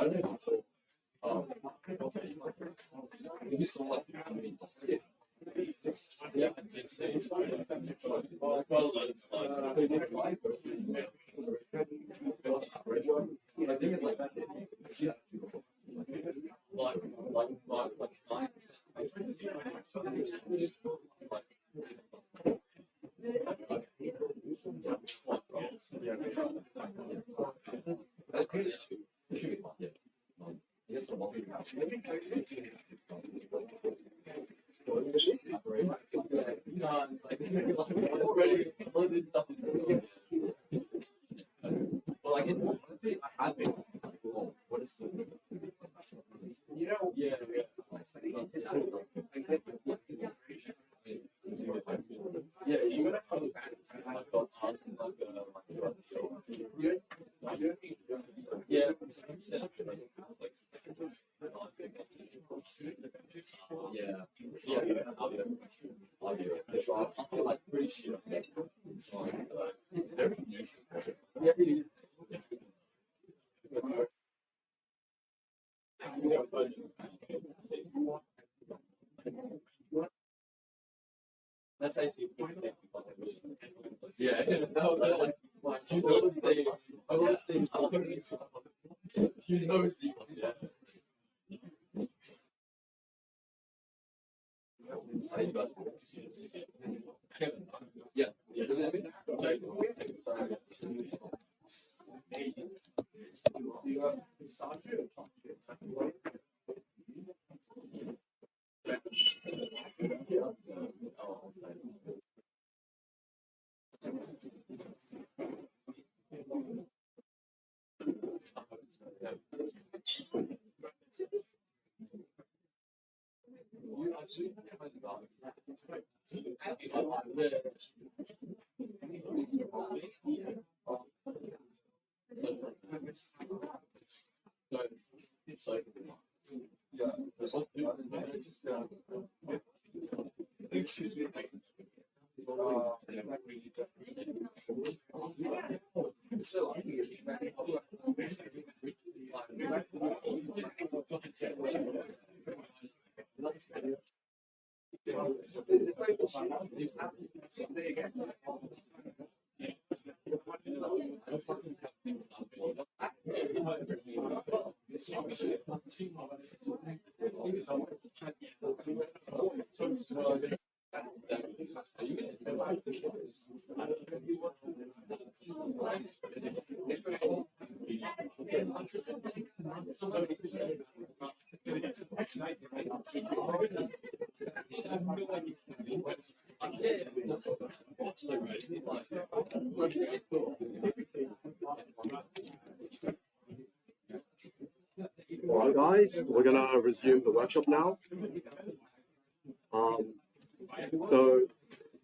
don't know. So, you saw like yeah, I did say it's like I think it's like that. Well, I guess honestly, I have been. What is the? Yeah. Yeah, you're gonna come back. Yeah. Yeah. I'll be I feel like pretty shit. It's very new. Yeah, it is. That's actually yeah. No, like you know the thing. I want to say you know sequence, yeah. Kevin, yeah. So, yeah. Excuse me. Alright guys, we're gonna resume the workshop now. So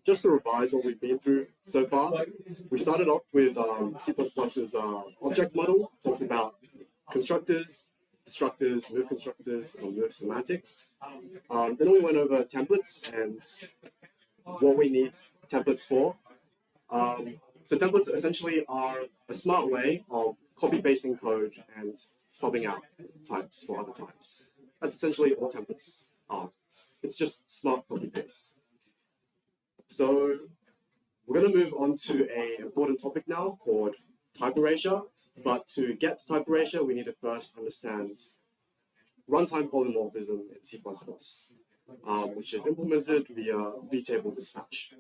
just to revise what we've been through so far, we started off with C++'s object model, talked about constructors, destructors, move constructors, some move semantics. Then we went over templates and what we need templates for. So templates essentially are a smart way of copy-pasting code and subbing out types for other types. That's essentially all templates are. It's just smart copy-paste. So we're going to move on to an important topic now called type erasure. But to get to type erasure, we need to first understand runtime polymorphism in C++. which is implemented via vtable dispatch.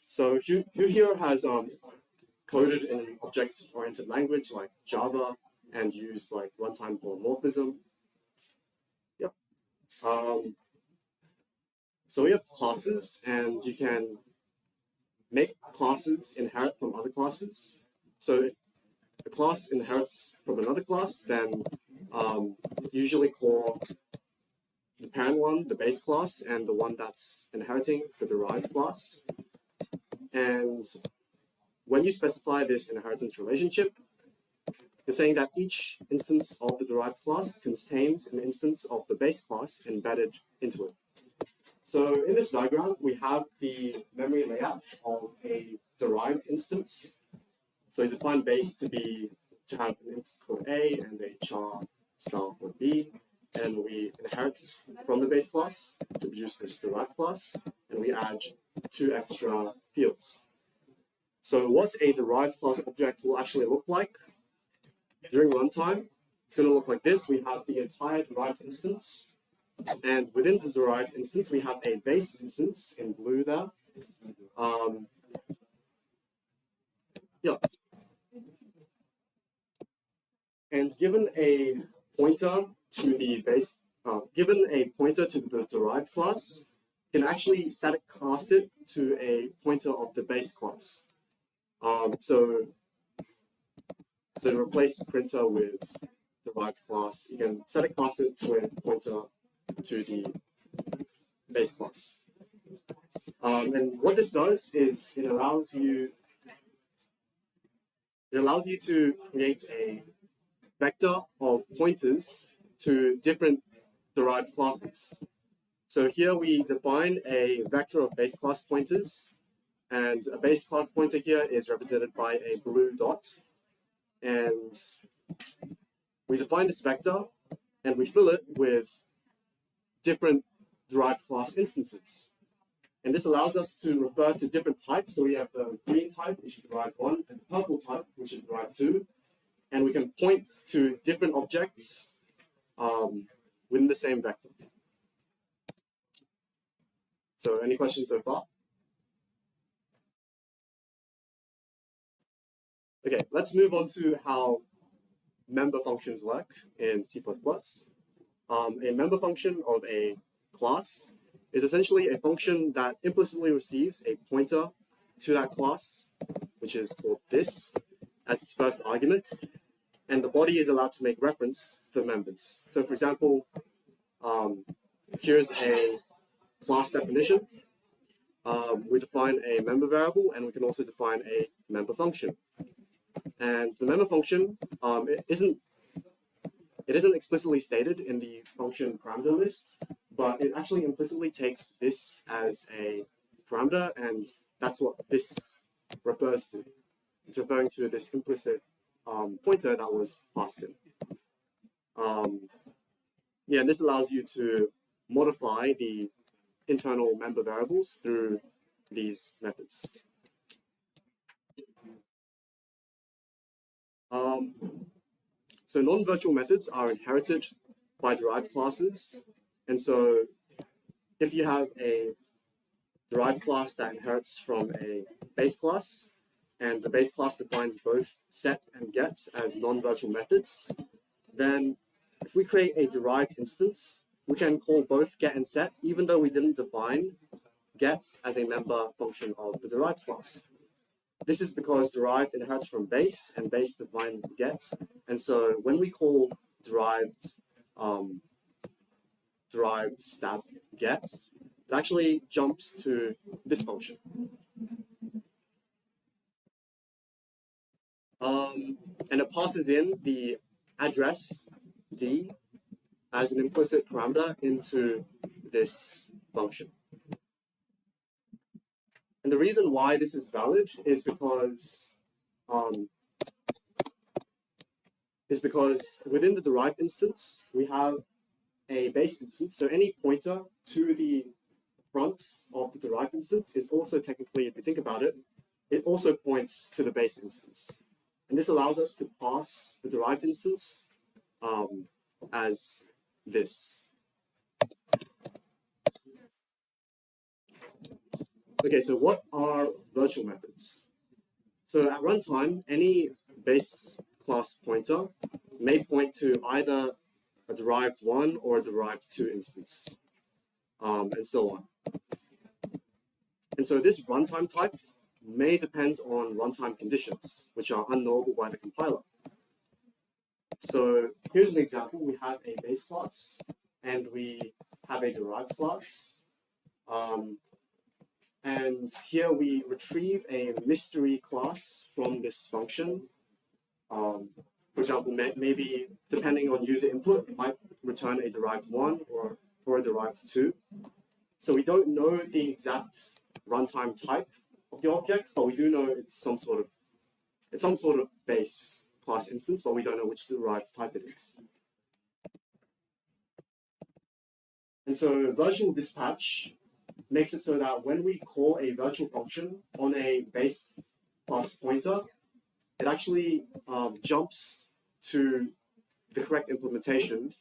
So who here has coded in an object-oriented language like Java and used like runtime polymorphism? Yep. So we have classes, and you can make classes inherit from other classes. So if a class inherits from another class, then usually call the parent one, the base class, and the one that's inheriting the derived class. And when you specify this inheritance relationship, you're saying that each instance of the derived class contains an instance of the base class embedded into it. So in this diagram, we have the memory layout of a derived instance. So you define base to have an int called A and a char style called B, and we inherit from the base class to produce this derived class, and we add 2 extra fields. So what a derived class object will actually look like during runtime, it's going to look like this. We have the entire derived instance, and within the derived instance, we have a base instance in blue there. Yeah. And given a pointer to the base, given a pointer to the derived class, you can actually static cast it to a pointer of the base class. So to replace printer with derived class, you can static cast it to a pointer to the base class. And what this does is it allows you to create a vector of pointers to different derived classes. So here we define a vector of base class pointers, and a base class pointer here is represented by a blue dot. And we define this vector, and we fill it with different derived class instances. And this allows us to refer to different types. So we have the green type, which is derived 1, and the purple type, which is derived 2. And we can point to different objects within the same vector. So any questions so far? Okay, let's move on to how member functions work in C++. A member function of a class is essentially a function that implicitly receives a pointer to that class, which is called this, as its first argument, and the body is allowed to make reference to the members. So for example, here's a class definition. We define a member variable, and we can also define a member function. And the member function, it isn't explicitly stated in the function parameter list, but it actually implicitly takes this as a parameter, and that's what this refers to. It's referring to this implicit pointer that was passed in. Yeah, and this allows you to modify the internal member variables through these methods. So non-virtual methods are inherited by derived classes. And so if you have a derived class that inherits from a base class, and the base class defines both set and get as non-virtual methods, then if we create a derived instance, we can call both get and set, even though we didn't define get as a member function of the derived class. This is because derived inherits from base, and base defines get. And so when we call derived stab get, it actually jumps to this function. And it passes in the address D as an implicit parameter into this function. And the reason why this is valid is because within the derived instance, we have a base instance. So any pointer to the front of the derived instance is also technically, if you think about it, it also points to the base instance. And this allows us to pass the derived instance as this. Okay, so what are virtual methods? So at runtime, any base class pointer may point to either a derived 1 or a derived 2 instance, and so on. And so this runtime type may depend on runtime conditions, which are unknowable by the compiler. So here's an example. We have a base class, and we have a derived class. And here we retrieve a mystery class from this function. For example, maybe depending on user input, it might return a derived 1 or a derived 2. So we don't know the exact runtime type of the object, but we do know it's some sort of base class instance, but we don't know which derived type it is. And so virtual dispatch makes it so that when we call a virtual function on a base class pointer, it actually jumps to the correct implementation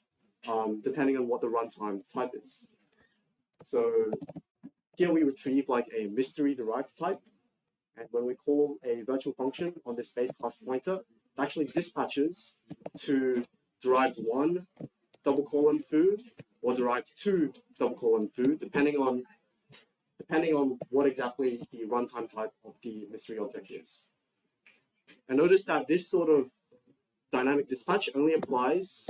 depending on what the runtime type is. So here we retrieve like a mystery derived type, and when we call a virtual function on this base class pointer, it actually dispatches to derived 1 double colon foo or derived 2 double colon foo, depending on what exactly the runtime type of the mystery object is. And notice that this sort of dynamic dispatch only applies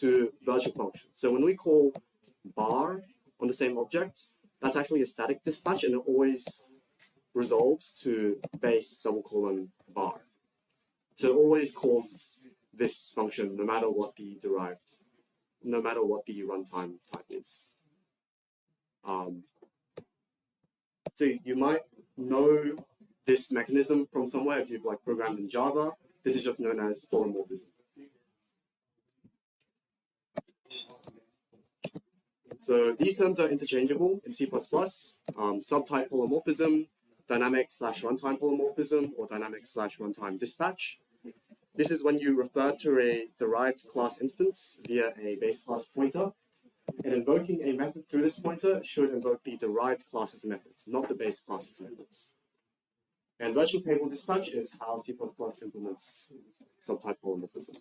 to virtual functions. So when we call bar on the same object, that's actually a static dispatch, and it always resolves to base double colon bar. So it always calls this function no matter what the runtime type is. So you might know this mechanism from somewhere if you've like programmed in Java. This is just known as polymorphism. So these terms are interchangeable in C++, subtype polymorphism, dynamic/runtime polymorphism, or dynamic/runtime dispatch. This is when you refer to a derived class instance via a base class pointer, and invoking a method through this pointer should invoke the derived class's methods, not the base class's methods. And virtual table dispatch is how C++ implements subtype polymorphism.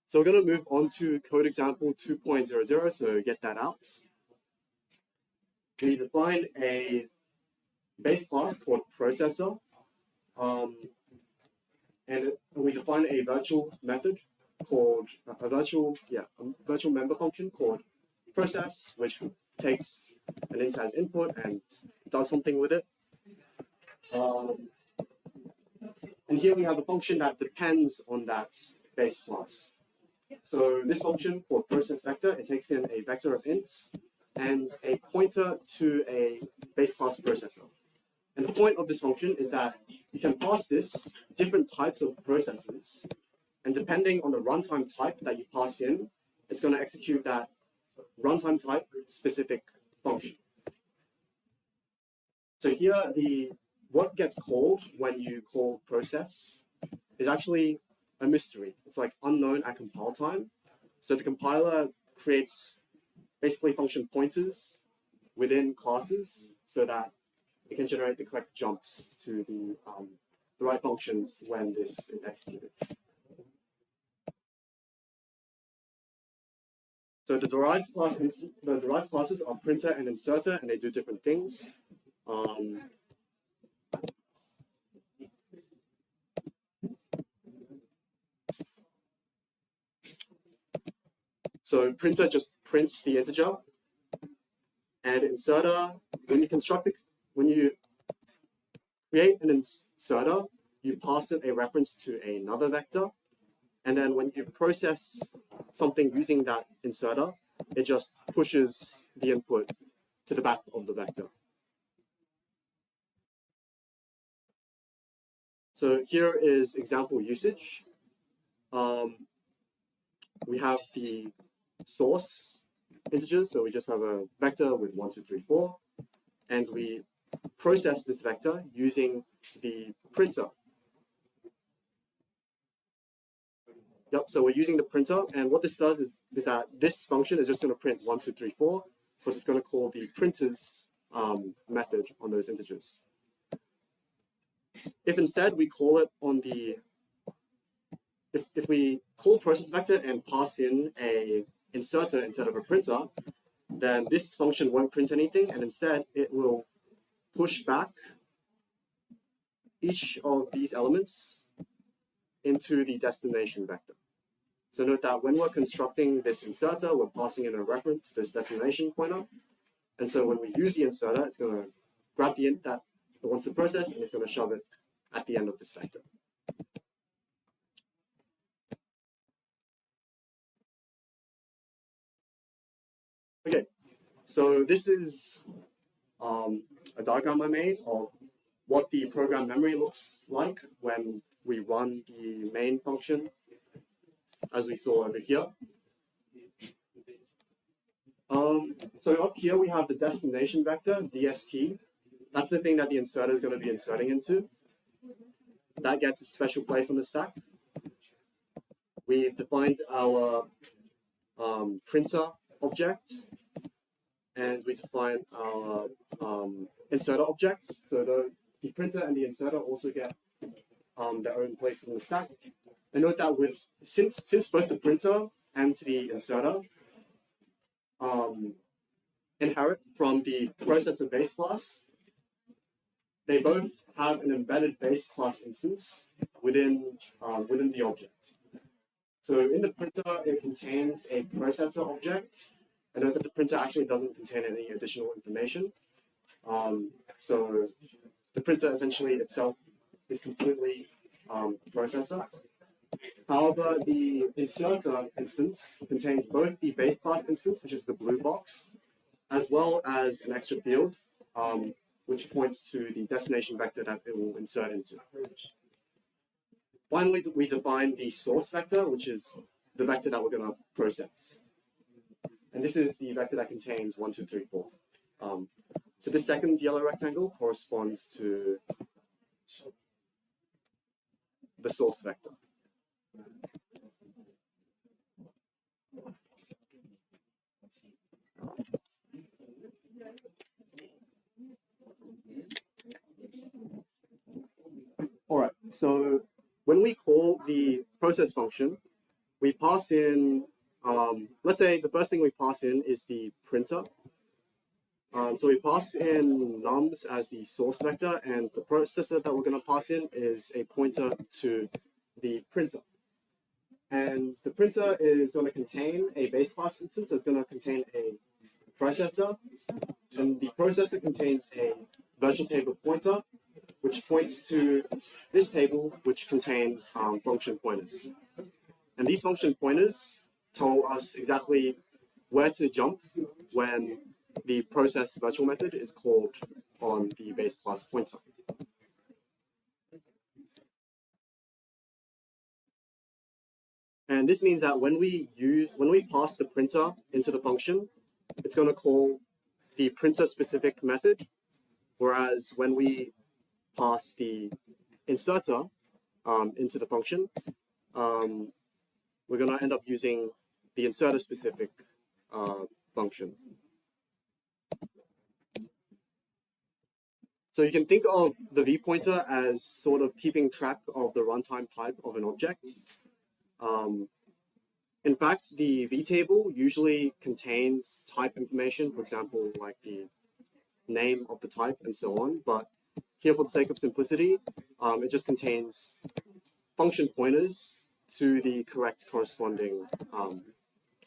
So we're going to move on to code example 2.00, so get that out. We define a base class called processor, and we define a virtual method called a virtual member function called process, which takes an int as input and does something with it. And here we have a function that depends on that base class. So this function called process vector, it takes in a vector of ints and a pointer to a base class processor. And the point of this function is that you can pass this different types of processes, and depending on the runtime type that you pass in, it's going to execute that runtime type specific function. So here, what gets called when you call process is actually a mystery. It's like unknown at compile time. So the compiler creates basically function pointers within classes so that it can generate the correct jumps to the right functions when this is executed. So the derived classes are printer and inserter, and they do different things. So printer just prints the integer, and inserter, when you create an inserter, you pass it a reference to another vector, and then when you process something using that inserter, it just pushes the input to the back of the vector. So here is example usage. We have the source integers, so we just have a vector with 1, 2, 3, 4, and we process this vector using the printer. Yep, so we're using the printer, and what this does is that this function is just going to print 1, 2, 3, 4, because it's going to call the printers method on those integers. If instead we call it on the, if we call process vector and pass in a inserter instead of a printer, then this function won't print anything, and instead it will push back each of these elements into the destination vector. So note that when we're constructing this inserter, we're passing in a reference to this destination pointer. And so when we use the inserter, it's going to grab the int that it wants to process, and it's going to shove it at the end of this vector. Okay, so this is a diagram I made of what the program memory looks like when we run the main function, as we saw over here. So up here we have the destination vector, DST. That's the thing that the inserter is going to be inserting into. That gets a special place on the stack. We've defined our printer object, and we define our inserter object. So the printer and the inserter also get their own places on the stack. And note that since both the printer and the inserter inherit from the processor base class, they both have an embedded base class instance within the object. So in the printer, it contains a processor object. And note that the printer actually doesn't contain any additional information. So the printer essentially itself is completely a processor. However, the inserter instance contains both the base class instance, which is the blue box, as well as an extra field, which points to the destination vector that it will insert into. Finally, we define the source vector, which is the vector that we're going to process. And this is the vector that contains 1, 2, 3, 4. So this second yellow rectangle corresponds to the source vector. All right, so when we call the process function, we pass in, let's say the first thing we pass in is the printer. So we pass in nums as the source vector, and the processor that we're going to pass in is a pointer to the printer. And the printer is going to contain a base class instance, so it's going to contain a processor, and the processor contains a virtual table pointer, which points to this table, which contains function pointers. And these function pointers tell us exactly where to jump when the process virtual method is called on the base class pointer. And this means that when we pass the printer into the function, it's going to call the printer specific method, whereas when we pass the inserter into the function, we're going to end up using the inserter specific function. So you can think of the v pointer as sort of keeping track of the runtime type of an object. In fact, the v table usually contains type information, for example, like the name of the type and so on. But here, for the sake of simplicity, it just contains function pointers to the correct corresponding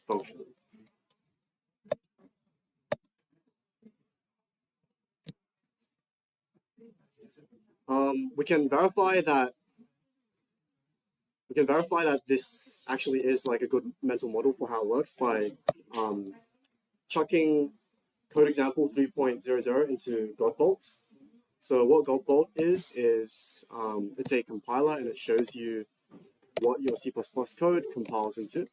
function. We can verify that this actually is like a good mental model for how it works by chucking code example 3.00 into Godbolt. So what Godbolt is it's a compiler, and it shows you what your C++ code compiles into.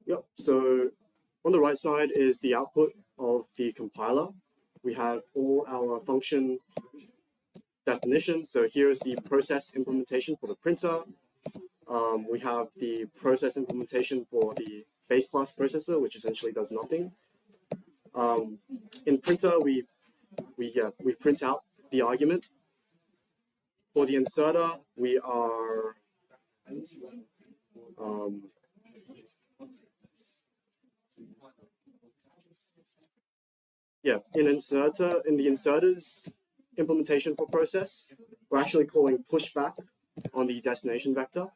Yep, so on the right side is the output of the compiler. We have all our function definitions. So here's the process implementation for the printer. We have the process implementation for the base class processor, which essentially does nothing. In printer, we print out the argument. For the inserter, we are in the inserter's implementation for process, we're actually calling pushback on the destination vector.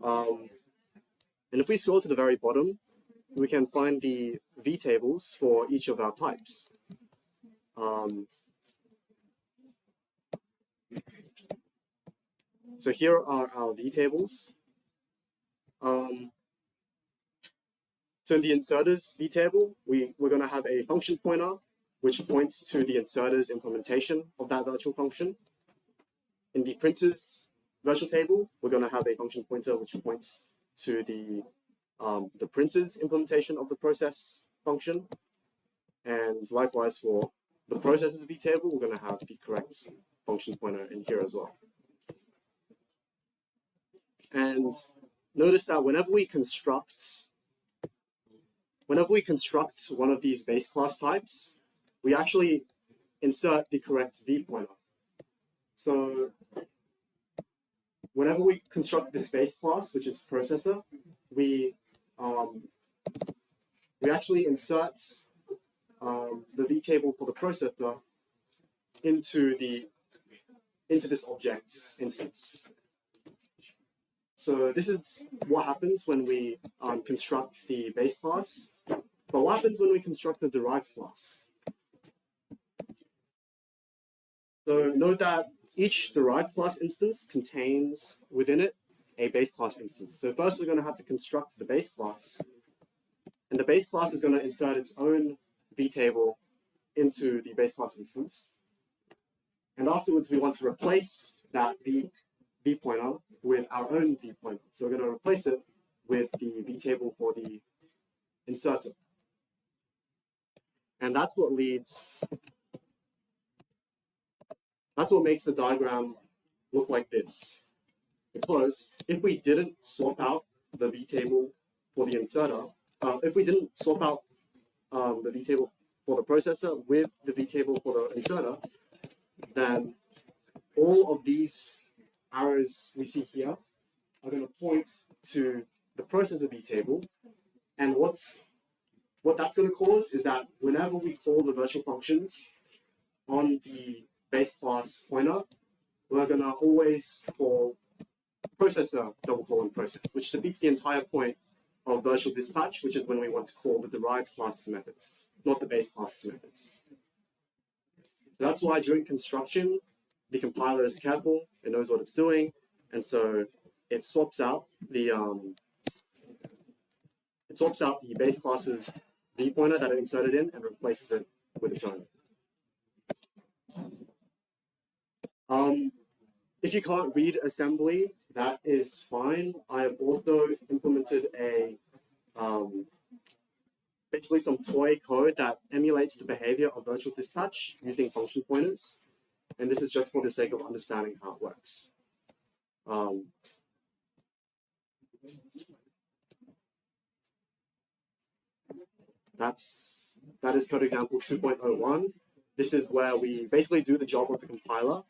And if we scroll to the very bottom, we can find the vtables for each of our types. So here are our vtables. So in the inserter's vtable, we're going to have a function pointer which points to the inserter's implementation of that virtual function. In the printer's virtual table, we're going to have a function pointer which points to the printer's implementation of the process function. And likewise for the processor's vtable, we're going to have the correct function pointer in here as well. And notice that whenever we construct one of these base class types, we actually insert the correct v pointer. So whenever we construct this base class, which is processor, we actually insert the vtable for the processor into this object instance. So this is what happens when we construct the base class. But what happens when we construct the derived class? So note that each derived class instance contains within it a base class instance. So first we're going to have to construct the base class. And the base class is going to insert its own vtable into the base class instance. And afterwards we want to replace that v pointer with our own v pointer. So we're going to replace it with the vtable for the inserter. And that's what makes the diagram look like this. Because if we didn't swap out the vtable for the inserter, if we didn't swap out the vtable for the processor with the vtable for the inserter, then all of these arrows we see here are going to point to the processor vtable, and what that's going to cause is that whenever we call the virtual functions on the base class pointer, we're going to always call processor double colon process, which defeats the entire point of virtual dispatch, which is when we want to call the derived classes methods, not the base classes methods. So that's why during construction, the compiler is careful, it knows what it's doing, and so it swaps out the base class's v pointer that it inserted in and replaces it with its own. If you can't read assembly, that is fine. I have also implemented basically some toy code that emulates the behavior of virtual dispatch using function pointers. And this is just for the sake of understanding how it works. That is code example 2.01. This is where we basically do the job of the compiler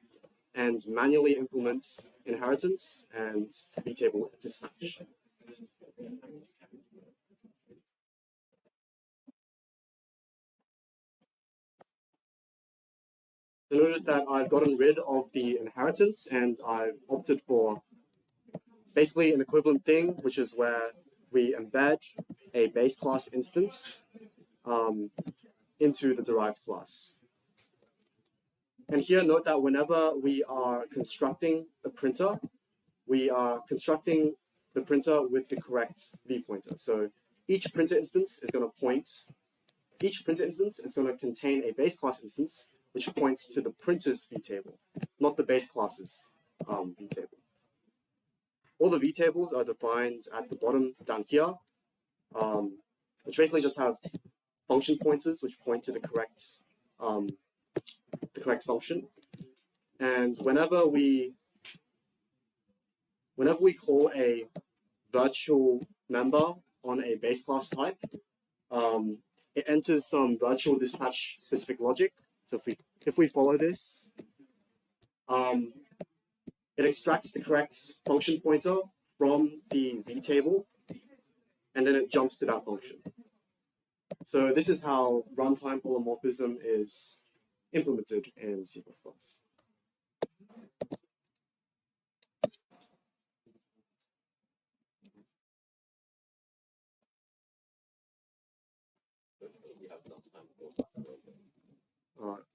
and manually implement inheritance and vtable dispatch. So notice that I've gotten rid of the inheritance and I've opted for basically an equivalent thing, which is where we embed a base class instance into the derived class. And here note that whenever we are constructing a printer, we are constructing the printer with the correct v pointer. So each printer instance is going to contain a base class instance which points to the printer's vtable, not the base class's vtable. All the vtables are defined at the bottom down here. which basically just have function pointers which point to the correct function. And whenever we call a virtual member on a base class type, it enters some virtual dispatch specific logic. So if we follow this, it extracts the correct function pointer from the v table, and then it jumps to that function. So this is how runtime polymorphism is implemented in C++.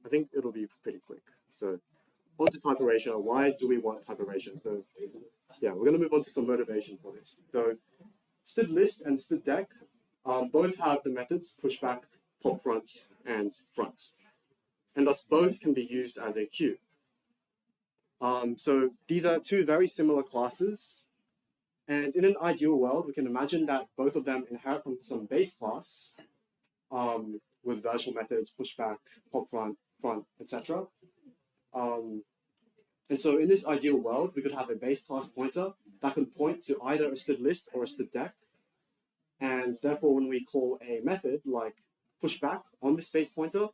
I think it'll be pretty quick. So on to type erasure. Why do we want type erasure? So yeah, we're going to move on to some motivation for this. So stdlist and stddeck both have the methods pushback, pop front, and front. And thus both can be used as a queue. So these are two very similar classes. And in an ideal world, we can imagine that both of them inherit from some base class with virtual methods, pushback, pop front, etc. And so in this ideal world, we could have a base class pointer that can point to either a stdlist or a stddeck. And therefore, when we call a method like pushback on this base pointer,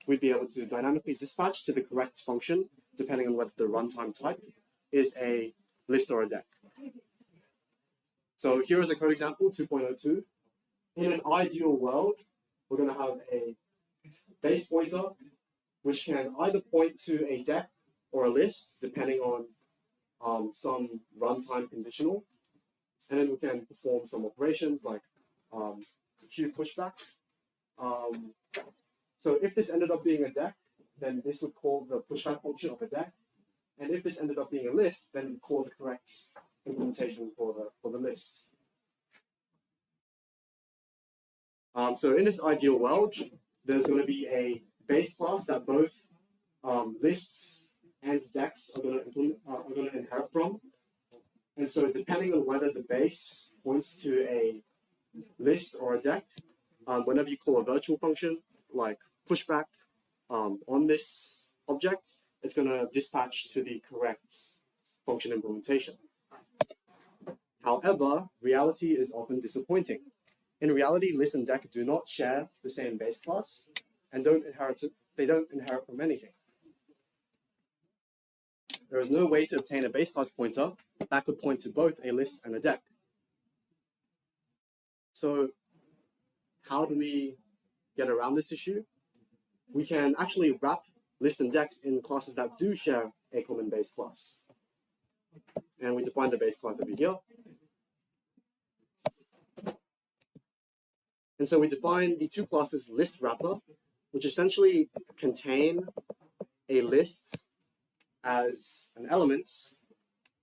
we'd be able to dynamically dispatch to the correct function, depending on whether the runtime type is a list or a deck. So here is a code example, 2.02. In an ideal world, we're going to have a base pointer, which can either point to a deck or a list, depending on some runtime conditional. And then we can perform some operations like queue pushback. So if this ended up being a deck, then this would call the pushback function of a deck. And if this ended up being a list, then we'd call the correct implementation for the list. So in this ideal world, there's going to be a base class that both lists and decks are going to inherit from. And so depending on whether the base points to a list or a deck, whenever you call a virtual function like pushback on this object, it's going to dispatch to the correct function implementation. However, reality is often disappointing. In reality, list and deck do not share the same base class and they don't inherit from anything. There is no way to obtain a base class pointer that could point to both a list and a deck. So how do we get around this issue? We can actually wrap lists and decks in classes that do share a common base class. And we define the base class over here. And so we define the two classes list wrapper, which essentially contain a list as an element,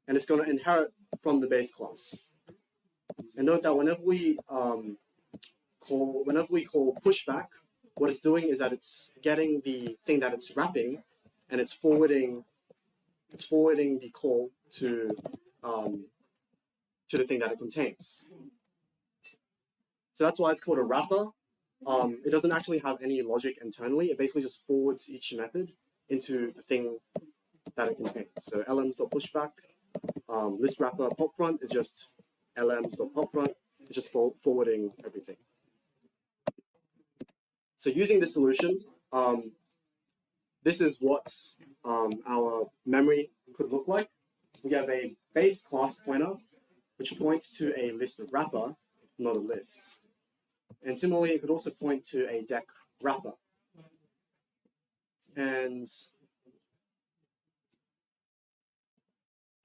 and it's going to inherit from the base class. And note that whenever we call pushback, what it's doing is that it's getting the thing that it's wrapping, and it's forwarding the call to the thing that it contains. So that's why it's called a wrapper. It doesn't actually have any logic internally. It basically just forwards each method into the thing that it contains. So lms.pushback, list wrapper pop front is just lms.pop front. It's just forwarding everything. So using this solution, this is what our memory could look like. We have a base class pointer, which points to a list of wrapper, not a list. And similarly, it could also point to a deck wrapper. And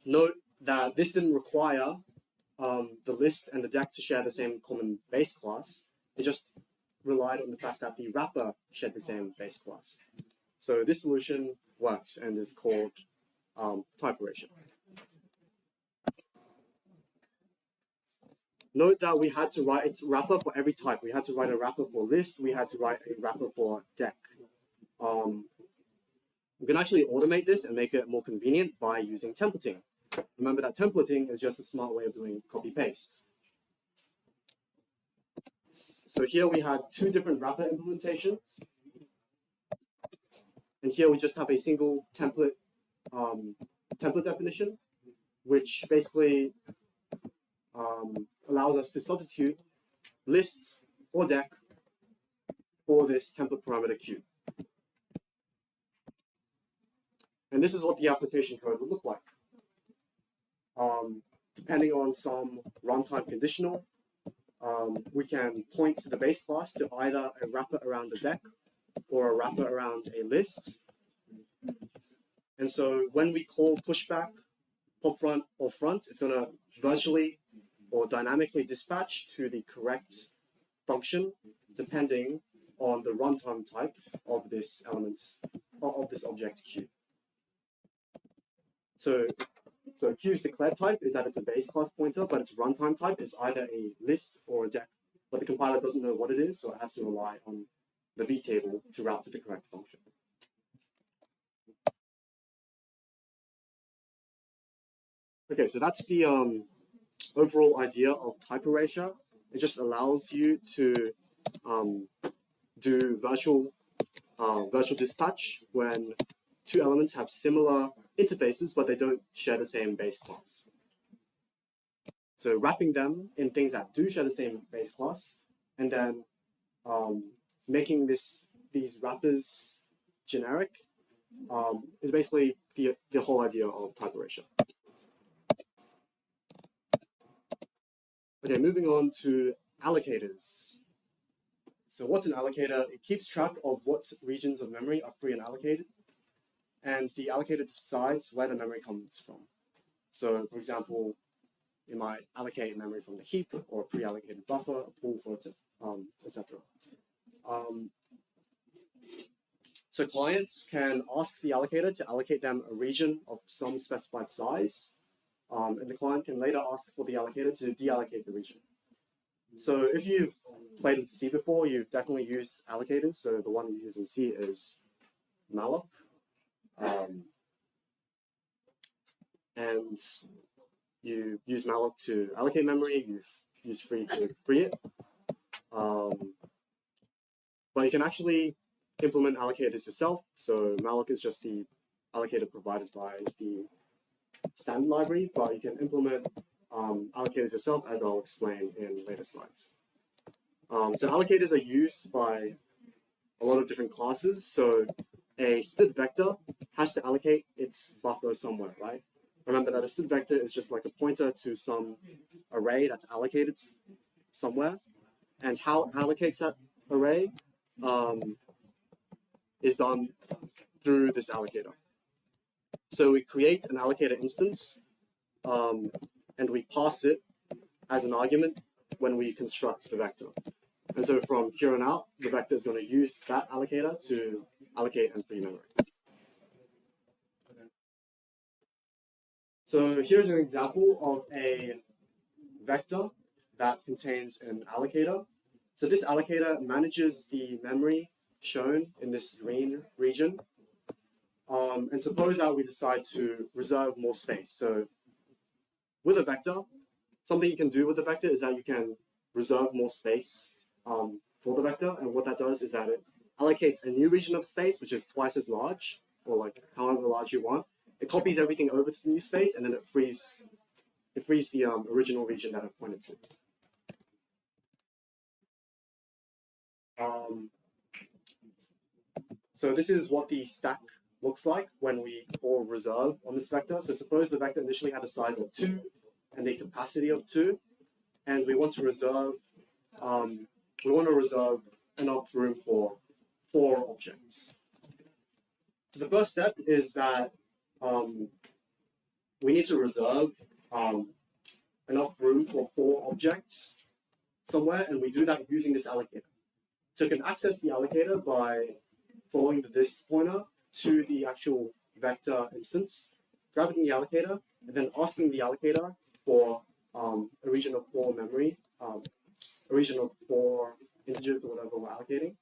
note that this didn't require the list and the deck to share the same common base class. It just relied on the fact that the wrapper shared the same base class. So this solution works and is called type erasure. Note that we had to write its wrapper for every type. We had to write a wrapper for list. We had to write a wrapper for deck. We can actually automate this and make it more convenient by using templating. Remember that templating is just a smart way of doing copy-paste. So here we had two different wrapper implementations. And here we just have a single template definition, which basically allows us to substitute list or deck for this template parameter Q. And this is what the application code would look like. Depending on some runtime conditional, we can point to the base class to either a wrapper around a deck or a wrapper around a list. And so when we call pushback, pop front, or front, it's going to virtually or dynamically dispatch to the correct function depending on the runtime type of this element, of this object Q. So Q's declared type is that it's a base class pointer, but its runtime type is either a list or a deck. But the compiler doesn't know what it is, so it has to rely on the vtable to route to the correct function. Okay, so that's the overall idea of type erasure. It just allows you to do virtual dispatch when two elements have similar interfaces, but they don't share the same base class. So wrapping them in things that do share the same base class, and then making these wrappers generic is basically the whole idea of type erasure. Okay, moving on to allocators. So what's an allocator? It keeps track of what regions of memory are free and allocated, and the allocator decides where the memory comes from. So for example, you might allocate memory from the heap or a pre-allocated buffer, a pool for it, etc. So clients can ask the allocator to allocate them a region of some specified size, and the client can later ask for the allocator to deallocate the region. So if you've played with C before, you've definitely used allocators. So the one you use in C is malloc. And you use malloc to allocate memory, you use free to free it. But you can actually implement allocators yourself. So malloc is just the allocator provided by the standard library, but you can implement allocators yourself, as I'll explain in later slides. So allocators are used by a lot of different classes. So a std vector has to allocate its buffer somewhere, right? Remember that a std vector is just like a pointer to some array that's allocated somewhere. And how it allocates that array is done through this allocator. So we create an allocator instance and we pass it as an argument when we construct the vector. And so from here on out, the vector is going to use that allocator to allocate and free memory. So here's an example of a vector that contains an allocator. So this allocator manages the memory shown in this green region. And suppose that we decide to reserve more space. So with a vector, something you can do with the vector is that you can reserve more space for the vector. And what that does is that it allocates a new region of space, which is twice as large, or like however large you want. It copies everything over to the new space, and then it frees the original region that it pointed to. So this is what the stack looks like when we call reserve on this vector. So suppose the vector initially had a size of 2 and a capacity of 2, and we want to reserve enough room for 4 objects. So the first step is that we need to reserve enough room for 4 objects somewhere, and we do that using this allocator. So you can access the allocator by following the this pointer to the actual vector instance, grabbing the allocator, and then asking the allocator for a region of 4 memory, a region of 4 integers or whatever we're allocating.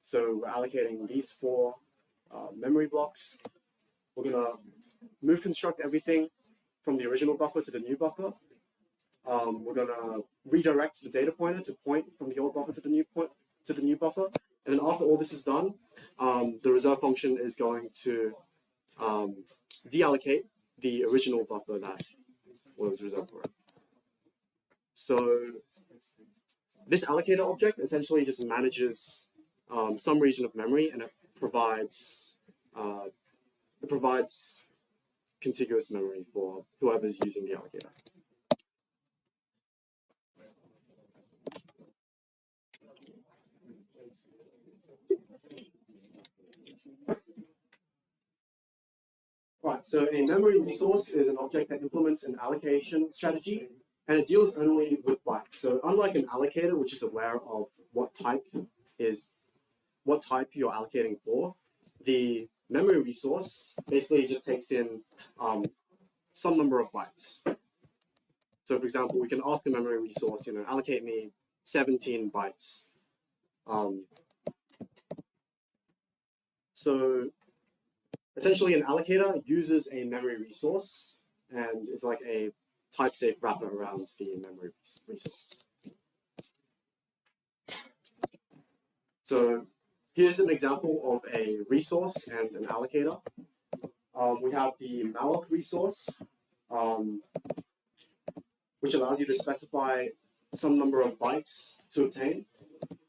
So we're allocating these 4 memory blocks. We're going to move construct everything from the original buffer to the new buffer. we're gonna redirect the data pointer to point from the old buffer to the new buffer. And then after all this is done, the reserve function is going to deallocate the original buffer that was reserved for it. So this allocator object essentially just manages some region of memory, and it provides contiguous memory for whoever's using the allocator. Right, so a memory resource is an object that implements an allocation strategy, and it deals only with bytes. So unlike an allocator, which is aware of what type you're allocating for, the memory resource basically just takes in some number of bytes. So for example, we can ask the memory resource, allocate me 17 bytes. So essentially, an allocator uses a memory resource and is like a type-safe wrapper around the memory resource. So here's an example of a resource and an allocator. We have the malloc resource, which allows you to specify some number of bytes to obtain.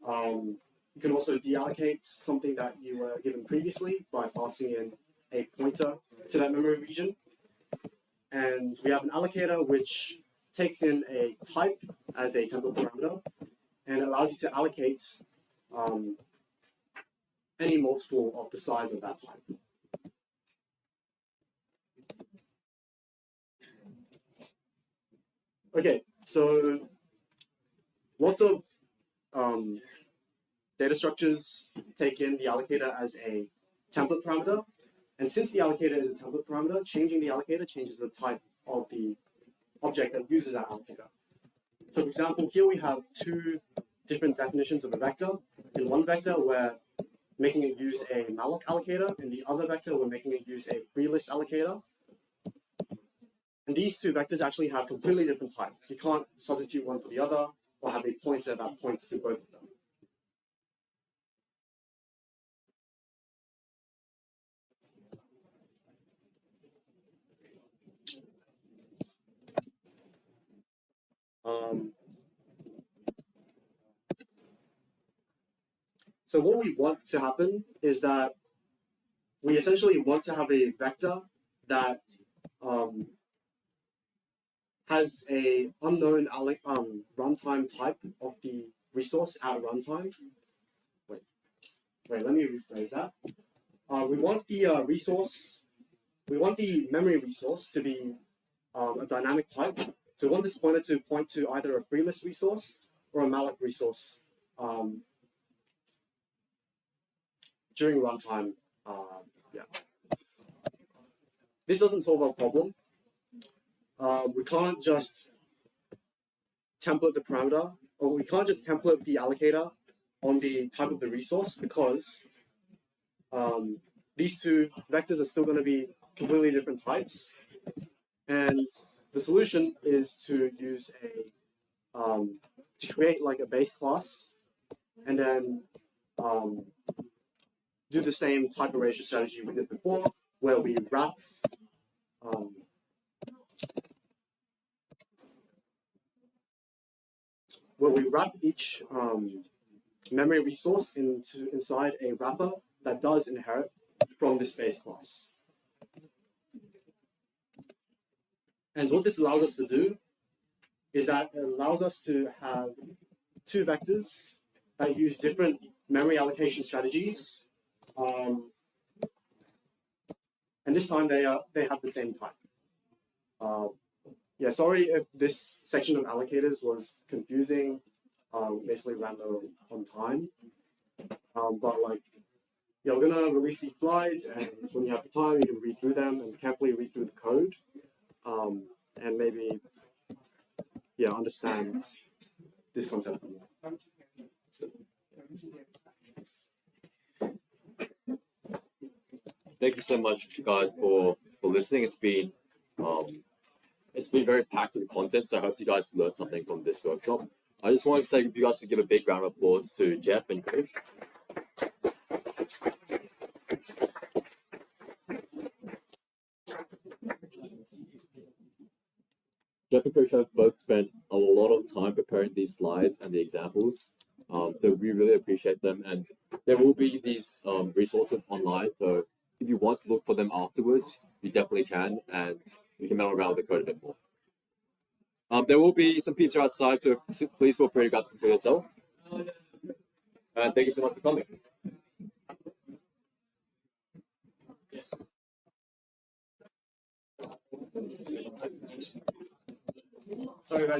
You can also deallocate something that you were given previously by passing in a pointer to that memory region. And we have an allocator which takes in a type as a template parameter and allows you to allocate any multiple of the size of that type. Okay, so lots of data structures take in the allocator as a template parameter. And since the allocator is a template parameter, changing the allocator changes the type of the object that uses that allocator. So for example, here we have two different definitions of a vector. In one vector, we're making it use a malloc allocator. In the other vector, we're making it use a free list allocator. And these two vectors actually have completely different types. You can't substitute one for the other or have a pointer that points to both of them. So what we want to happen is that we essentially want to have a vector that has a unknown runtime type of the resource at runtime. Wait, let me rephrase that. We want the memory resource to be a dynamic type. So we want this pointer to point to either a free list resource or a malloc resource during runtime. This doesn't solve our problem. We can't just template the parameter, or we can't just template the allocator on the type of the resource, because these two vectors are still going to be completely different types. And the solution is to use to create like a base class, and then do the same type erasure strategy we did before, where we wrap each memory resource inside a wrapper that does inherit from this base class. And what this allows us to do is that it allows us to have two vectors that use different memory allocation strategies, and this time they have the same type. Yeah, sorry if this section of allocators was confusing. Basically ran low on time, but we're gonna release these slides, and when you have the time, you can read through them and carefully read through the code, and maybe understand this concept. Thank you so much, guys, for listening. It's been been very packed with content, so I hope you guys learned something from this workshop. I just wanted to say if you guys could give a big round of applause to Jeff and Chris. Jeff and Chris have both spent a lot of time preparing these slides and the examples. So we really appreciate them, and there will be these resources online. So if you want to look for them afterwards, you definitely can, and you can meddle around with the code a bit more. There will be some pizza outside, so please feel free to grab some for yourself. And thank you so much for coming. Sorry, guys.